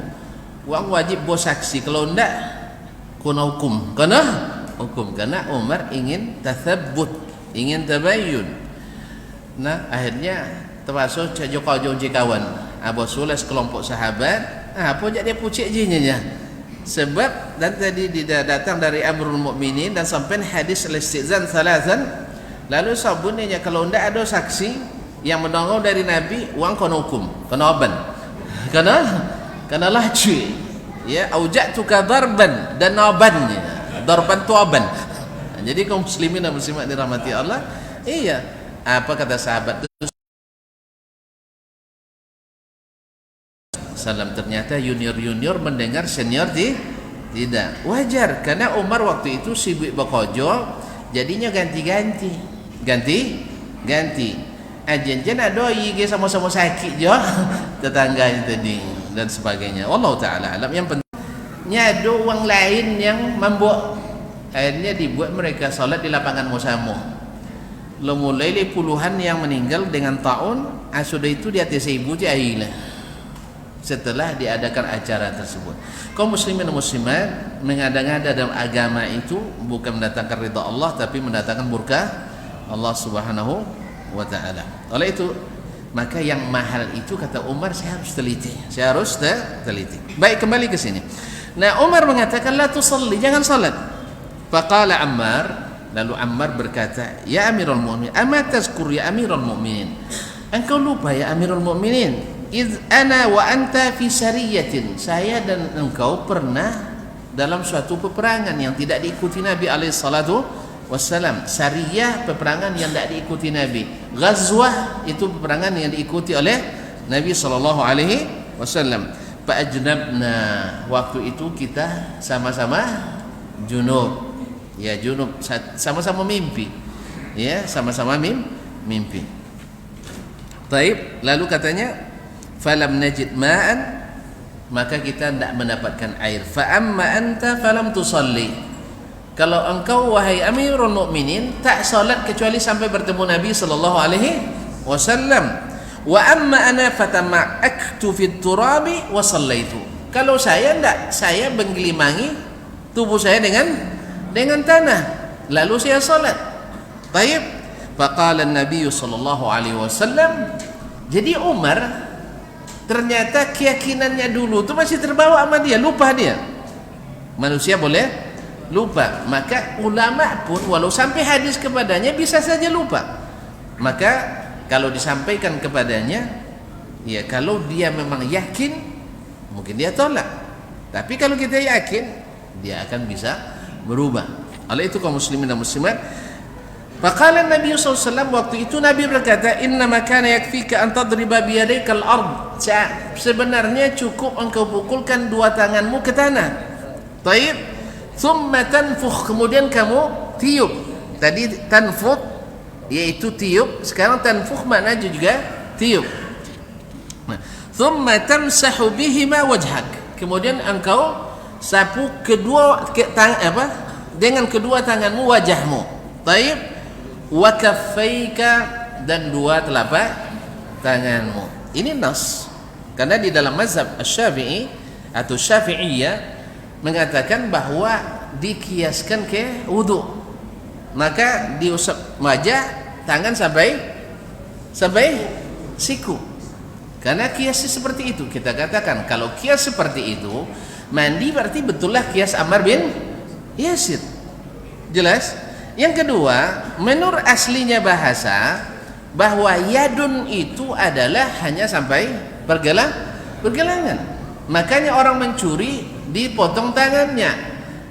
[SPEAKER 2] Wang wajib bos saksi, kalau enggak kena hukum. Karena Umar ingin tathabbut, ingin tabayyun. Nah, akhirnya termasuk Joko Jonji kawan Abu Sulas kelompok sahabat. Apa jadi dia pucik jinya. Sebab dan tadi dia datang dari Amrul Mukminin dan sampai hadis al-istizan thalathan. Lalu sabunnya kalau ndak ada saksi yang mendengar dari Nabi, wang kena hukum, kena aban. Kena laju. Ya, auja'tuka darban dan abannya. Darban tu aban. Jadi kaum muslimin dan muslimat dirahmati Allah, iya. Apa kata sahabat itu? Salam, ternyata junior mendengar senior tidak. Wajar karena Umar waktu itu sibuk bekerja, jadinya ganti. Ajen ada IG sama-sama sakit je tetangganya tadi dan sebagainya. Wallahu taala alam. Yang pentingnya ada orang lain yang membuat akhirnya dibuat mereka salat di lapangan musamuh. lo mulai puluhan yang meninggal dengan taun, sudah itu di atas 1000 je setelah diadakan acara tersebut. Kaum muslimin dan muslimat, mengada-ngada dalam agama itu bukan mendatangkan ridha Allah, tapi mendatangkan murka Allah Subhanahu wa taala. Oleh itu, maka yang mahal itu kata Umar, saya harus teliti. Baik, kembali ke sini. Nah, Umar mengatakan la tusalli, jangan salat. Faqala Ammar, lalu Ammar berkata, ya Amirul Mu'minin, ama tazkur ya Amirul Mu'minin, engkau lupa ya Amirul Mu'minin, iz ana wa anta fi sariyatin, saya dan engkau pernah dalam suatu peperangan yang tidak diikuti Nabi alaihi salatu wassalam. Sariyah, peperangan yang tidak diikuti Nabi. Ghazwah itu peperangan yang diikuti oleh Nabi sallallahu alaihi wasallam. Fa ajnabna, waktu itu kita sama-sama junub. Ya, junub, sama-sama mimpi. Ya, sama-sama mimpi. Taib, lalu katanya falam najid ma'an, maka kita tidak mendapatkan air. Fa amma anta falam tusalli, kalau engkau wahai Amirul Mukminin tak salat kecuali sampai bertemu Nabi sallallahu alaihi wasallam. Wa amma ana fatama'aktu fit turabi wa sallaitu, kalau saya tidak, saya menggelimangi tubuh saya dengan tanah, lalu saya salat. Baik, faqala an-nabiy sallallahu alaihi wasallam, jadi Umar ternyata keyakinannya dulu itu masih terbawa sama dia, lupa dia. Manusia boleh lupa, maka ulama pun walau sampai hadis kepadanya bisa saja lupa. Maka kalau disampaikan kepadanya, ya kalau dia memang yakin mungkin dia tolak, tapi kalau kita yakin dia akan bisa berubah. Oleh itu kaum muslimin dan muslimat, faqala Nabi SAW, waktu itu Nabi berkata, innama kana yakfika an tadriba biyadikal ard, sebenarnya cukup engkau pukulkan dua tanganmu ke tanah. Taib, thumma tanfukh, kemudian kamu tiup. Tadi tanfukh yaitu tiup, sekarang tanfukh makna juga tiup. Thumma tamsahu bihima wajhak, kemudian engkau sapu dengan kedua tanganmu wajahmu. Taib, wa kaffaika, dan dua telapak tanganmu. Ini nas, karena di dalam mazhab Asy-Syafi'i atau Syafi'iyah mengatakan bahwa dikiaskan ke wudu, maka diusap wajah, tangan sampai siku, karena kiasnya seperti itu. Kita katakan kalau kias seperti itu, mandi berarti betullah kias Ammar bin Yasir. Jelas? Yang kedua, menurut aslinya bahasa, bahwa yadun itu adalah hanya sampai pergelangan. Makanya orang mencuri dipotong tangannya,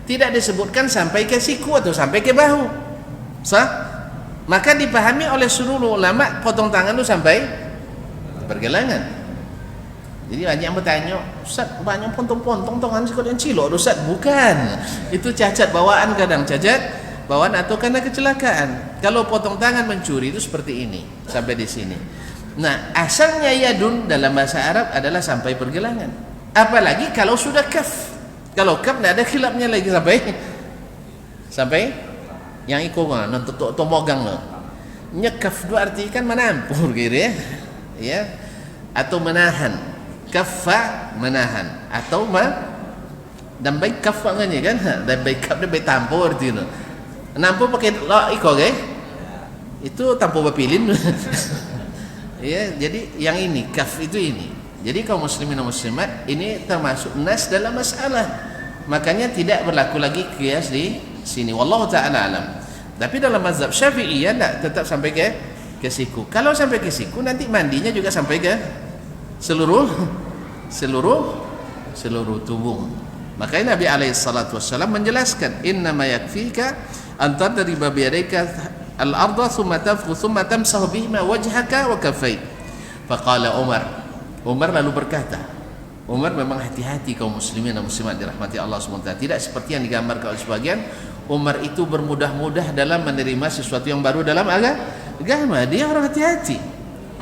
[SPEAKER 2] tidak disebutkan sampai ke siku atau sampai ke bahu. Sah? Maka dipahami oleh seluruh ulama potong tangan itu sampai pergelangan. Jadi banyak yang bertanya, Ustaz, banyak pontong-pontong tangan sekolah yang cilok, Ustaz. Bukan, itu cacat bawaan, kadang cacat bawaan atau karena kecelakaan. Kalau potong tangan mencuri itu seperti ini, sampai di sini. Nah, asalnya yadun dalam bahasa Arab adalah sampai pergelangan. Apalagi kalau sudah kaf. Kalau kaf tidak ada khilafnya lagi sampai yang ikut nonton tomogang loh. Nyekaf itu arti kan menampur gitu ya, atau menahan. Kaffa menahan, atau dan baik kaffa kan, dan baik kaf dan baik tampur gitu. Nampur pakai iko itu tampur bapilin. Ya, jadi yang ini kaf itu ini. Jadi kaum muslimin dan muslimat, ini termasuk nas dalam masalah. Makanya tidak berlaku lagi qiyas di sini. Wallahu taala alam. Tapi dalam mazhab Syafi'iyah tidak, tetap sampai ke siku. Kalau sampai ke siku, nanti mandinya juga sampai ke seluruh tubuh. Makanya Nabi alaihi salatu wassalam menjelaskan, innama yakfika an tadriba bi yadayka al-ardha thumma tafkhu thumma tamsahu bihima wajhaka wa kaffayk. Faqala Umar lalu berkata, Umar memang hati-hati kaum muslimin dan muslimat dirahmati Allah SWT. Tidak seperti yang digambarkan oleh sebagian. Umar itu bermudah-mudah dalam menerima sesuatu yang baru dalam agama. Dia orang hati-hati.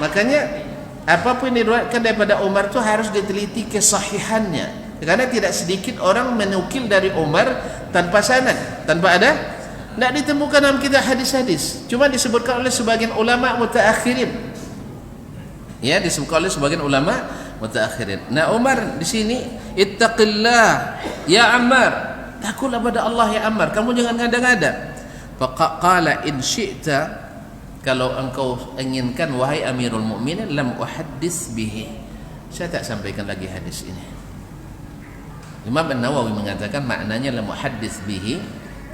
[SPEAKER 2] Makanya apapun yang diriwayatkan daripada Umar itu harus diteliti kesahihannya, karena tidak sedikit orang menukil dari Umar tanpa sanad, tanpa ada Tidak ditemukan dalam kitab hadis-hadis, cuma disebutkan oleh sebagian ulama mutaakhirin. Ya, disebutkan oleh sebagian ulama mutaakhirin. Nah, Umar di sini, ittaqillah ya Ammar, takutlah pada Allah ya Ammar, kamu jangan ngada-ngada. Faqala in syi'ta, kalau engkau inginkan wahai Amirul Mukminin, lam uhaddits bihi, saya tak sampaikan lagi hadis ini. Imam An-Nawawi mengatakan maknanya lam uhaddits bihi,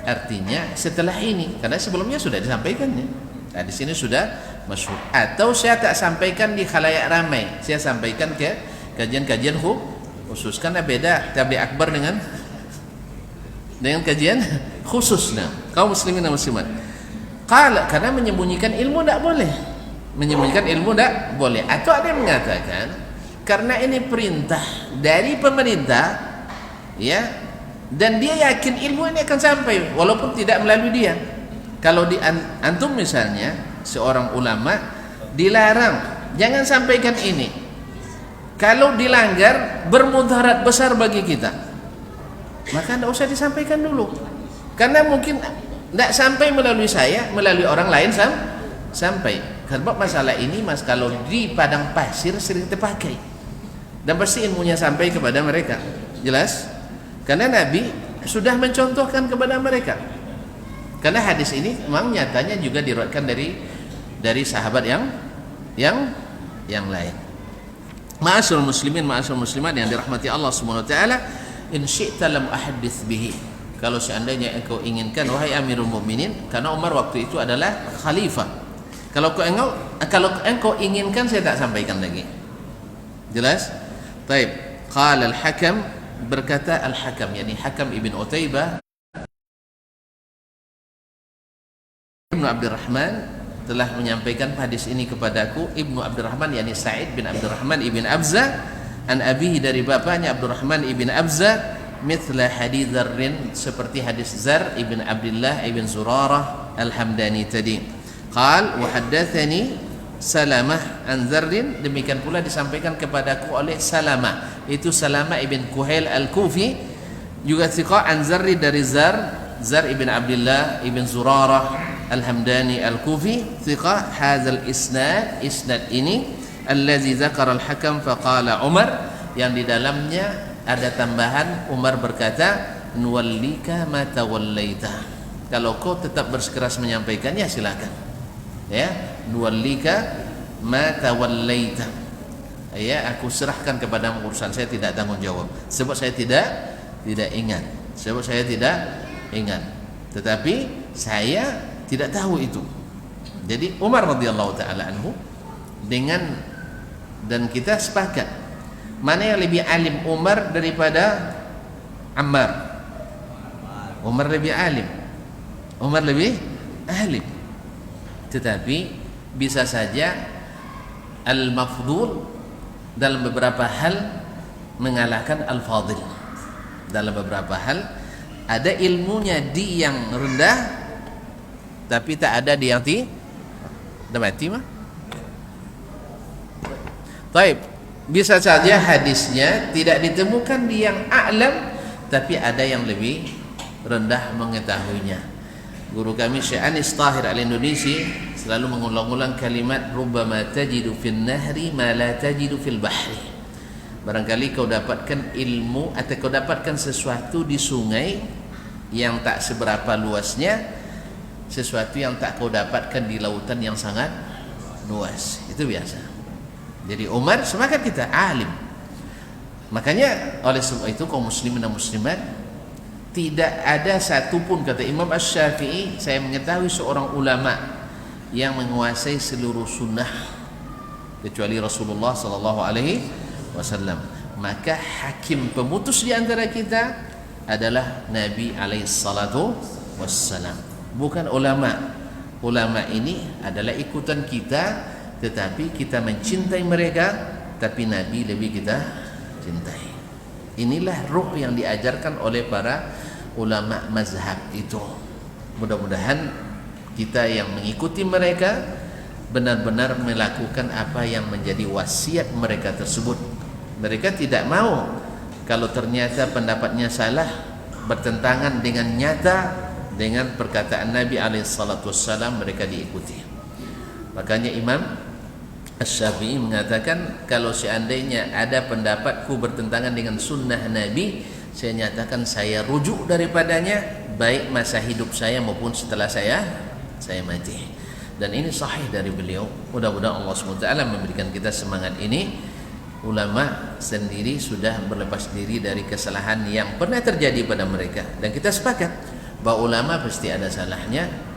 [SPEAKER 2] artinya setelah ini, karena sebelumnya sudah disampaikannya. Hadis ini sudah masyhur. Atau saya tak sampaikan di khalayak ramai, saya sampaikan ke kajian-kajian khusus, karena beda tabligh akbar dengan kajian khususnya kaum muslimin dan muslimat. Karena menyembunyikan ilmu tidak boleh, menyembunyikan ilmu tidak boleh. Atau ada yang mengatakan karena ini perintah dari pemerintah, ya, dan dia yakin ilmu ini akan sampai walaupun tidak melalui dia. Kalau di antum misalnya seorang ulama dilarang jangan sampaikan ini, kalau dilanggar bermudarat besar bagi kita, maka tidak usah disampaikan dulu, karena mungkin tidak sampai melalui saya, melalui orang lain sampai. Sebab masalah ini mas, kalau di padang pasir sering terpakai dan pasti ilmunya sampai kepada mereka, jelas. Karena Nabi sudah mencontohkan kepada mereka. Karena hadis ini memang nyatanya juga diriwayatkan dari sahabat yang lain. Ma'asyiral muslimin, ma'asyiral muslimat yang dirahmati Allah Subhanahu wa taala, in syi'ta lam ahaddits bihi. Kalau seandainya engkau inginkan wahai Amirul Mukminin, karena Umar waktu itu adalah khalifah. Kalau engkau inginkan, saya tak sampaikan lagi. Jelas? Baik. Qala al-Hakam, berkata Al-Hakam, yakni Hakam ibn Utaibah, Ibnu Abdurrahman telah menyampaikan hadis ini kepadaku. Ibnu Abdurrahman yakni Sa'id bin Abdurrahman ibn Abza, an abihi, dari bapaknya Abdurrahman ibn Abza, mithla hadits Zarrin, seperti hadis Zar ibn Abdullah ibn Zurarah al-Hamdani tadi. Qal wa haddatsani Salamah an Zarrin, demikian pula disampaikan kepadaku oleh Salamah, itu Salamah ibn Kuhail al-Kufi, juga thiqah, an Zarri, dari Zar ibn Abdullah ibn Zurarah al-Hamdani al-Kufi, thiqah. Hadzal isnad ini allazi dzakara al-Hakam faqala Umar, yang di dalamnya ada tambahan Umar berkata, nuwallika ma tawallaita, kalau kau tetap bersikeras menyampaikannya silakan, ya, nuwallika ma tawallaita, ya, aku serahkan kepadamu urusan, saya tidak tanggung jawab, sebab saya tidak ingat, tetapi saya tidak tahu itu. Jadi Umar radhiyallahu taala anhu dan kita sepakat, mana yang lebih alim, Umar daripada Ammar? Umar lebih alim, Umar lebih alim. Tetapi bisa saja al-mafdhul dalam beberapa hal mengalahkan al-fadhil. Dalam beberapa hal ada ilmunya di yang rendah, tapi tak ada di yang dah mati mah. Baik, bisa saja hadisnya tidak ditemukan di yang a'lam, tapi ada yang lebih rendah mengetahuinya. Guru kami Syekh Anis Tahir al-Indonesia selalu mengulang-ulang kalimat rubbama tajidu fil nahri ma la tajidu fil bahri. Barangkali kau dapatkan ilmu atau kau dapatkan sesuatu di sungai yang tak seberapa luasnya, sesuatu yang tak kau dapatkan di lautan yang sangat luas. Itu biasa. Jadi Umar semakin kita alim. Makanya oleh sebab itu kaum muslimin dan muslimat, tidak ada satupun, kata Imam Asy-Syafi'i, saya mengetahui seorang ulama yang menguasai seluruh sunnah kecuali Rasulullah sallallahu alaihi wasallam. Maka hakim pemutus di antara kita adalah Nabi alaihi salatu wassalam, bukan ulama. Ulama ini adalah ikutan kita, tetapi kita mencintai mereka, tapi Nabi lebih kita cintai. Inilah ruh yang diajarkan oleh para ulama mazhab itu. Mudah-mudahan kita yang mengikuti mereka benar-benar melakukan apa yang menjadi wasiat mereka tersebut. Mereka tidak mau kalau ternyata pendapatnya salah, bertentangan dengan nyata dengan perkataan Nabi SAW, mereka diikuti. Makanya Imam Asy-Syafi'i mengatakan, kalau seandainya ada pendapatku bertentangan dengan sunnah Nabi, saya nyatakan saya rujuk daripadanya, baik masa hidup saya maupun setelah saya mati. Dan ini sahih dari beliau. Mudah-mudahan Allah SWT memberikan kita semangat ini. Ulama sendiri sudah berlepas diri dari kesalahan yang pernah terjadi pada mereka, dan kita sepakat bahwa ulama pasti ada salahnya.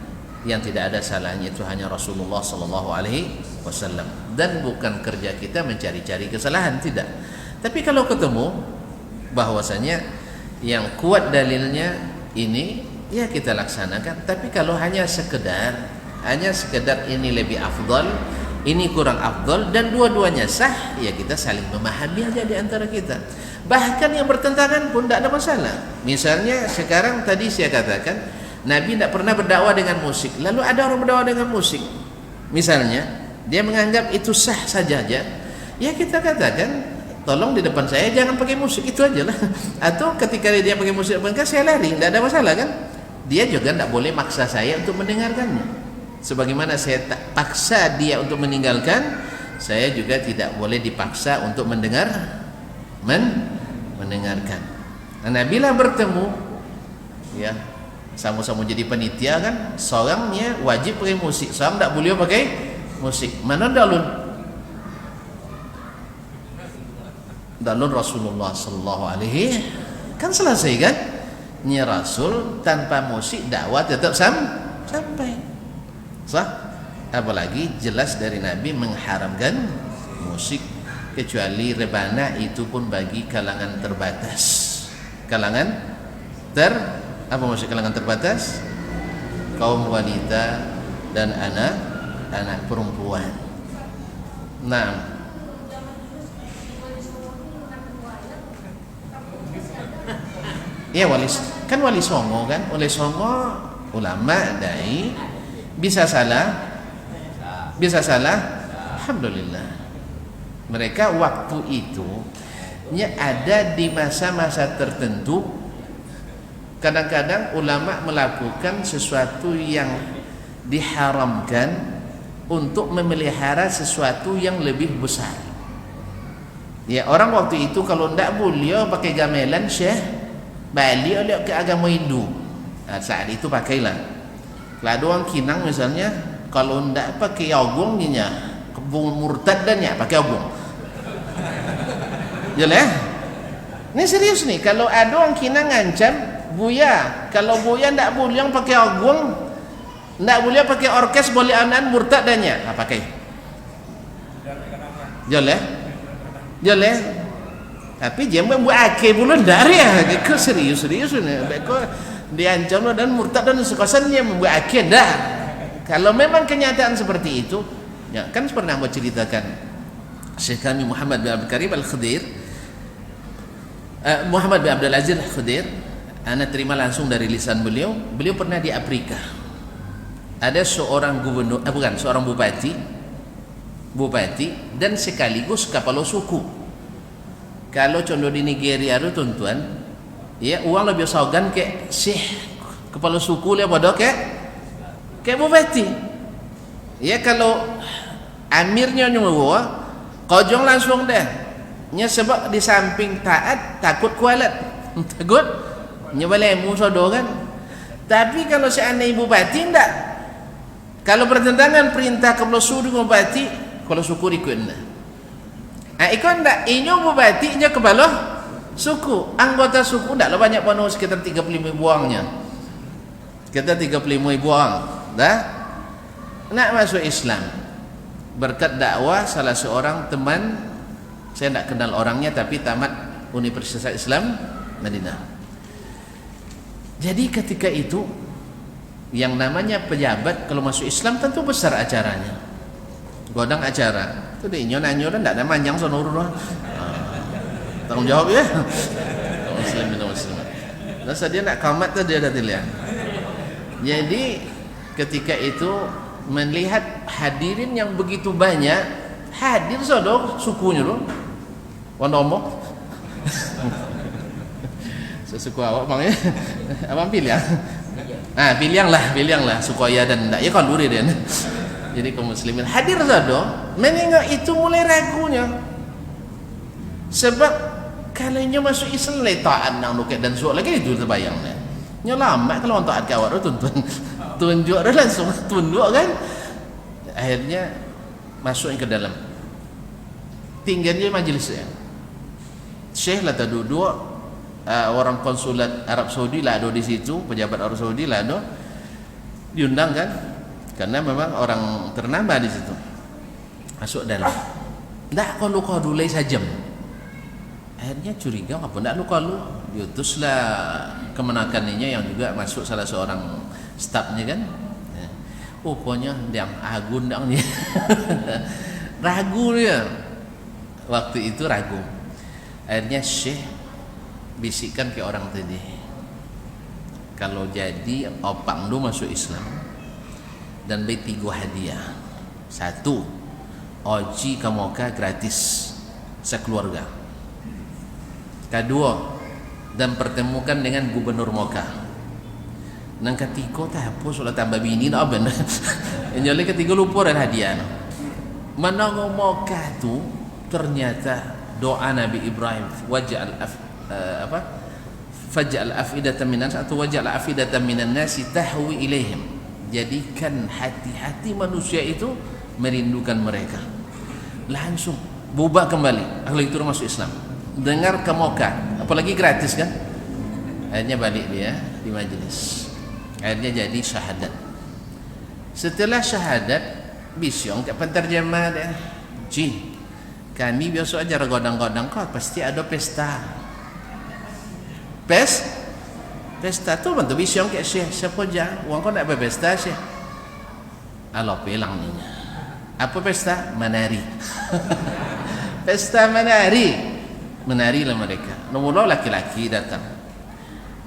[SPEAKER 2] Yang tidak ada salahnya itu hanya Rasulullah SAW, dan bukan kerja kita mencari-cari kesalahan, tidak. Tapi kalau ketemu bahwasanya yang kuat dalilnya ini, ya kita laksanakan. Tapi kalau hanya sekedar ini lebih afdal, ini kurang afdal, dan dua-duanya sah, ya kita saling memahami aja di antara kita. Bahkan yang bertentangan pun tidak ada masalah. Misalnya sekarang tadi saya katakan Nabi tidak pernah berdakwah dengan musik, lalu ada orang berdakwah dengan musik, misalnya dia menganggap itu sah saja, ya kita katakan tolong di depan saya jangan pakai musik, itu aja lah. Atau ketika dia pakai musik depan saya lari, tidak ada masalah kan. Dia juga tidak boleh maksa saya untuk mendengarkannya. Sebagaimana saya tak paksa dia untuk meninggalkan, saya juga tidak boleh dipaksa untuk mendengarkan. Nah, Nabi lah bertemu, ya sama-sama jadi panitia kan, seorangnya wajib pakai musik, seorang tak boleh pakai musik. Mana dalun Rasulullah sallallahu alaihi, kan selesai kan? Nya Rasul tanpa musik dakwah tetap sampai sah. Apalagi jelas dari Nabi mengharamkan musik, kecuali rebana, itu pun bagi kalangan terbatas. Apa maksud kalangan terbatas? Kaum wanita dan anak perempuan. Nah, ya wali songo kan, wali songo ulama dai bisa salah, alhamdulillah. Mereka waktu itu ada di masa-masa tertentu. Kadang-kadang ulama melakukan sesuatu yang diharamkan untuk memelihara sesuatu yang lebih besar. Ya, orang waktu itu kalau ndak boleh pakai gamelan, Syekh balik oleh ke agama Hindu. Nah, saat itu pakailah. Kalau ada orang Kinang misalnya, kalau ndak pakai agung nya, kebun murtad dan ya pakai agung. Jelas? Ini serius nih, kalau ada orang Kinang ngancam Buya, kalau Buya ndak boleh yang pakai agung, ndak boleh pakai orkes, boleh anan murtad dannya. Nah, pakai. Joleh. Tapi dia membuat akeh bulan dari ya, ke serius ni. Beko diancam dan murtad dan sekasannya membuat akeh dah. Kalau memang kenyataan seperti itu, ya kan pernah menceritakan Syekh kami Muhammad bin Abdul Karim Al-Khadir, Muhammad bin Abdul Aziz Al-Khadir. Ana terima langsung dari lisan beliau pernah di Afrika. Ada seorang gubernur, seorang bupati dan sekaligus kepala suku. Kalau contoh di Nigeria itu tuan-tuan, ya uang lebih saugan ke kepala suku le pada ke bupati. Ya kalau amirnya nyuruh, kojong langsung dah. Nya sebab di samping taat takut kualat. Takut nyebalemu sodo kan. Tapi kalau seandainya bupati ndak, kalau bertentangan perintah kepala suku dengan bupati, kepala suku ikut ndak. Ikut ndak, inyo bupati inyo kepala suku, anggota suku ndak lo banyak penuh sekitar 35 buangnya. Kita 35 buang, dah. Nak masuk Islam berkat dakwah salah seorang teman, saya ndak kenal orangnya tapi tamat Universitas Islam Madinah. Jadi ketika itu yang namanya pejabat kalau masuk Islam tentu besar acaranya, godang acara itu deh nyonya dan tidak ada manjang sonoro tanggung jawab ya. Muslim. Nasa dia nak kamat tu dia dah lihat. Jadi ketika itu melihat hadirin yang begitu banyak, hadir sodok sukunya tu Wanomo. Sesuku awak bang ya. Abang pilih ya. Bilang lah supaya dan ndak ya kan duri dia. Jadi kaum muslimin hadir sado, menengok itu mulai ragunya. Sebab kalanya masuk Islam le taat nang nuket dan suak lagi itu terbayang dah. Nya lama kalau taat kawat tu tunjuk dah langsung tunduk kan. Akhirnya masuk ke dalam. Tinggalnya majlisnya. Syekh lah duduk, orang konsulat Arab Saudi lah ada di situ, pejabat Arab Saudi lah ada, diundang kan, karena memang orang ternama di situ. Masuk dalam, ndak kalau dulu sajam. Akhirnya curiga apa ndak lu diutuslah kemenakannya yang juga masuk salah seorang stafnya kan. Pokoknya yang agun dang dia. Ragu dia. Waktu itu ragu. Akhirnya Syekh bisikkan ke orang tadi, kalau jadi opang lu masuk Islam dan beli 3 hadiah. 1, oji ke Moka gratis sekeluarga. Kedua, dan pertemukan dengan gubernur Moka. Nang ketiga tak apa solat tambah bini nak ben. Yang jadi ketiga lupa dan hadiah. Mana Moka tu ternyata doa Nabi Ibrahim faj'al afidatan minan atau waj'al afidatan minan nasi tahwi ilaihim, jadikan hati-hati manusia itu merindukan mereka. Langsung berubah kembali kalau itu masuk Islam, dengar ke Moka, apalagi gratis kan. Akhirnya balik dia di majlis, akhirnya jadi syahadat. Setelah syahadat bisyong ke penterjemah dia, kami biasa aja godang-godang kau pasti ada pesta. Pesta tu bantu bisyong ke Syekh siapa aja. Uang kau nak berpesta Syekh. Alo pelang ni. Apa pesta? Menari. Pesta menari. Menarilah mereka. Nomor laki-laki datang.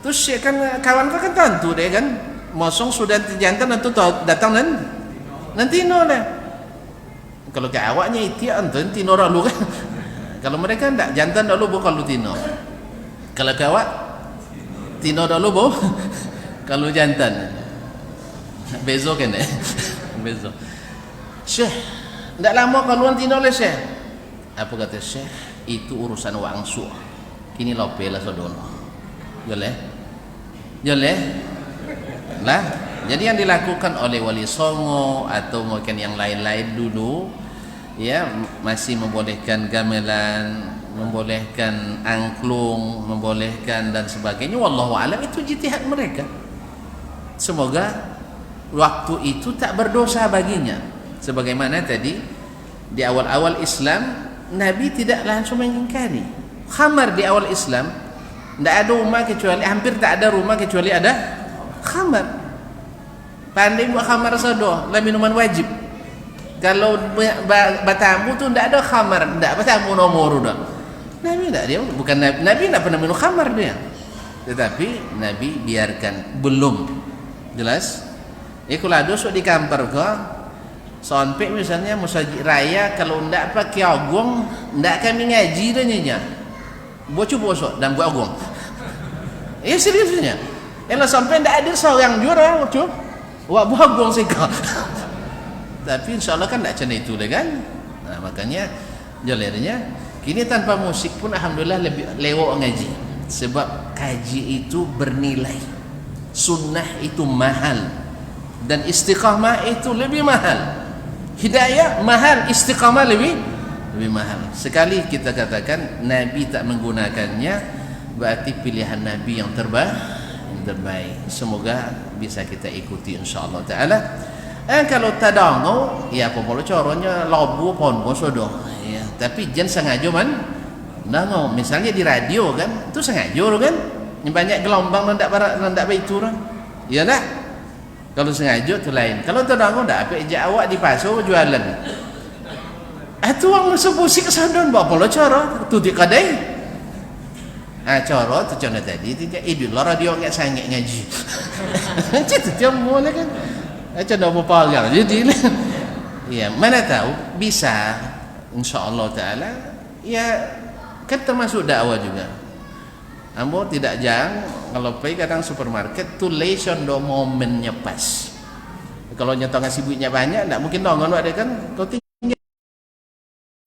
[SPEAKER 2] Terus Syekh kan kawan kau kan tentu deh kan. Mosong sudah jantan tentu datang nanti no lah. Kalau ke awaknya itu anton tino lalu kan. Kalau mereka ndak jantan dulu bukan lu tino. Kalau ke awak tino dulu bu. Kalau jantan bezo kan bezo. Syekh ndak lama kalau tino le Syekh. Apa kata Syekh? Itu urusan wangsu. Kini lope lah sodono. Boleh? Lah. Jadi yang dilakukan oleh Wali Songo atau mungkin yang lain-lain dulu, ya masih membolehkan gamelan, membolehkan angklung, membolehkan dan sebagainya. Wallahu a'lam, itu ijtihad mereka. Semoga waktu itu tak berdosa baginya. Sebagaimana tadi di awal-awal Islam, Nabi tidak langsung mengingkari. Khamar di awal Islam, tidak ada rumah kecuali, hampir tak ada rumah kecuali ada khamar. Pandai buat khamar sado, lah minuman wajib. Kalau bertamu tu tidak ada khamar, tidak bertamu nomor dah. Nabi tidak, dia bukan Nabi tidak pernah minum khamar dia. Tetapi Nabi biarkan, belum jelas. Kalau ada sok di kampar kau, sampai misalnya musajid raya kalau tidak pakai agung, tidak kami ngaji dah nyonya. Bocor bosok dan buat agung. Seriusnya. Kalau sampai tidak ada seorang juara, bocor. Wah bagong sih kau. Tapi insyaAllah kan tak macam itu lah kan. Nah, makanya jalannya kini tanpa musik pun alhamdulillah lebih lewat ngaji. Sebab kaji itu bernilai, sunnah itu mahal, dan istiqamah itu lebih mahal. Hidayah mahal, istiqamah lebih mahal. Sekali kita katakan Nabi tak menggunakannya, berarti pilihan Nabi yang terbaik. Semoga bisa kita ikuti insyaallah taala. Kalau tadango ya apa boleh caranya labu pon bosodo ya, tapi jangan sengaja nango. Misalnya di radio kan itu sengaja kan, yang banyak gelombang nandak itu kan ya dah. Kalau sengaja tu lain. Kalau tadango ndak apa ejak awak di pasar jualan itu orang musik sadon apa boleh cara tu di kedai. Cara tu contoh tadi tidak idul radio enggak sangat ngaji. Itu dia mula kan. Macam apa pagar. Jadi ya mana tahu bisa insyaallah taala ya kan termasuk dakwah juga. Ambo tidak jarang kalau pergi kadang supermarket tuh lesion do momennya pas. Kalau nyata ngasih duitnya banyak, nggak mungkin dongan ada kan? Kau tinggal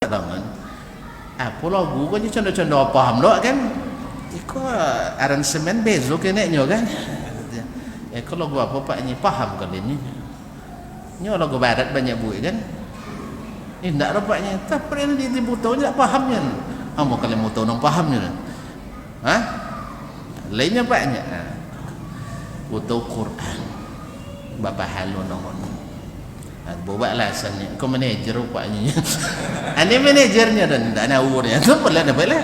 [SPEAKER 2] dongan. Apa lagu kau ni condo-condo paham doa kan? Iko aransemen bezo keneknya kan? Ya kalau gua apa pak ni paham kali ni. Ni lagu barat banyak buat kan? Ini ndak rupanya. Tapi ini di butuh tak pahamnya. Amo kalau mau tahu nang pahamnya. Hah? Lainnya banyak. Butuh Quran. Bapa halu nongon. Bawa alasannya. Kau manajer rupanya. Ane manajernya dan tak nawurnya. Tu pula dah bela.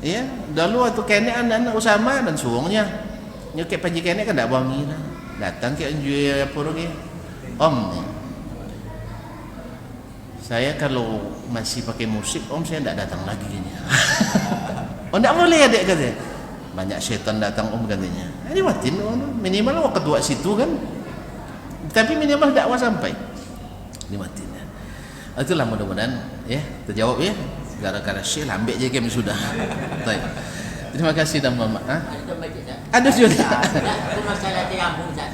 [SPEAKER 2] Ya, dulu waktu kene anak Usama dan suongnya. Nyokek panji kene kan tak bangi lah. Datang ke enjoy apa lagi? Om ni. Saya kalau masih pakai musik, om saya tak datang lagi ni. Oh tak boleh adik kata. Banyak syaitan datang om katanya. Ini matin minimal awak ketua situ kan. Tapi minimal dakwah sampai. Ini matin. Itulah mudah-mudahan ya terjawab ya. Gara-gara syekh lambek je game sudah. Baik. Terima kasih dan mohon maaf. Ada juga.
[SPEAKER 6] Itu masalah tayamum Ustaz.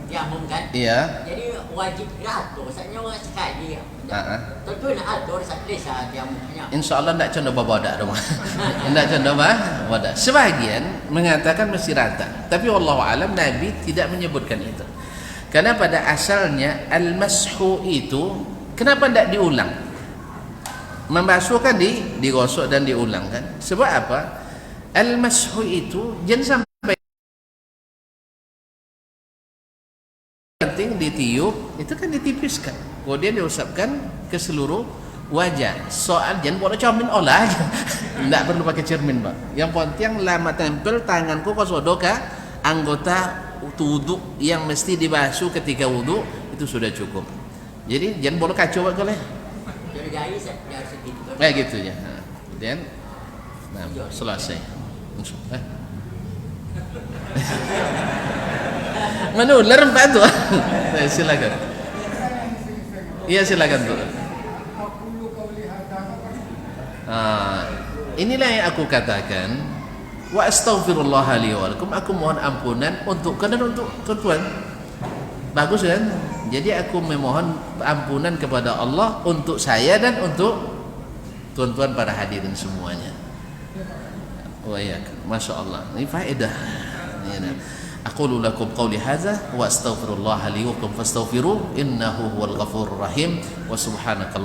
[SPEAKER 6] Tayamum kan?
[SPEAKER 2] Iya.
[SPEAKER 6] Jadi wajib atur, maksudnya orang sekali. Tentu nak atur saklisa tayamumnya.
[SPEAKER 2] InsyaAllah tak contoh babadak rumah. Tak contoh babadak. Sebahagian mengatakan mesti rata. Tapi wallahualam Nabi tidak menyebutkan itu. Karena pada asalnya al-mashu itu kenapa tidak diulang? Membasuh kan digosok dan diulang kan? Sebab apa? Al-mashu itu jangan sampai penting ditiup, itu kan ditipiskan. Kemudian diusapkan ke seluruh wajah. Soal jangan boleh cermin olah aja. Tidak perlu pakai cermin, Pak. Yang penting lama tempel tanganku kau sodoka anggota wudu yang mesti dibasuh ketika wudu itu sudah cukup. Jadi jangan boleh kacau Pak boleh.
[SPEAKER 6] Jadi gaya segitu.
[SPEAKER 2] Gitu ya. Kemudian selesai. Menular Pak tu. Silakan. Iya silakan tu. Inilah yang aku katakan. Wa astaghfirullah li wa lakum. Aku mohon ampunan untuk kalian untuk tuan. Bagus kan? Jadi aku memohon ampunan kepada Allah untuk saya dan untuk tuan-tuan para hadirin semuanya. Wa iyyak. Masya-Allah. Ini faedah. Aqulu lakum qawli hadza wa astaghfirullah li wa lakum fastaghfiruh innahu huwal ghafurur rahim wa subhanakallah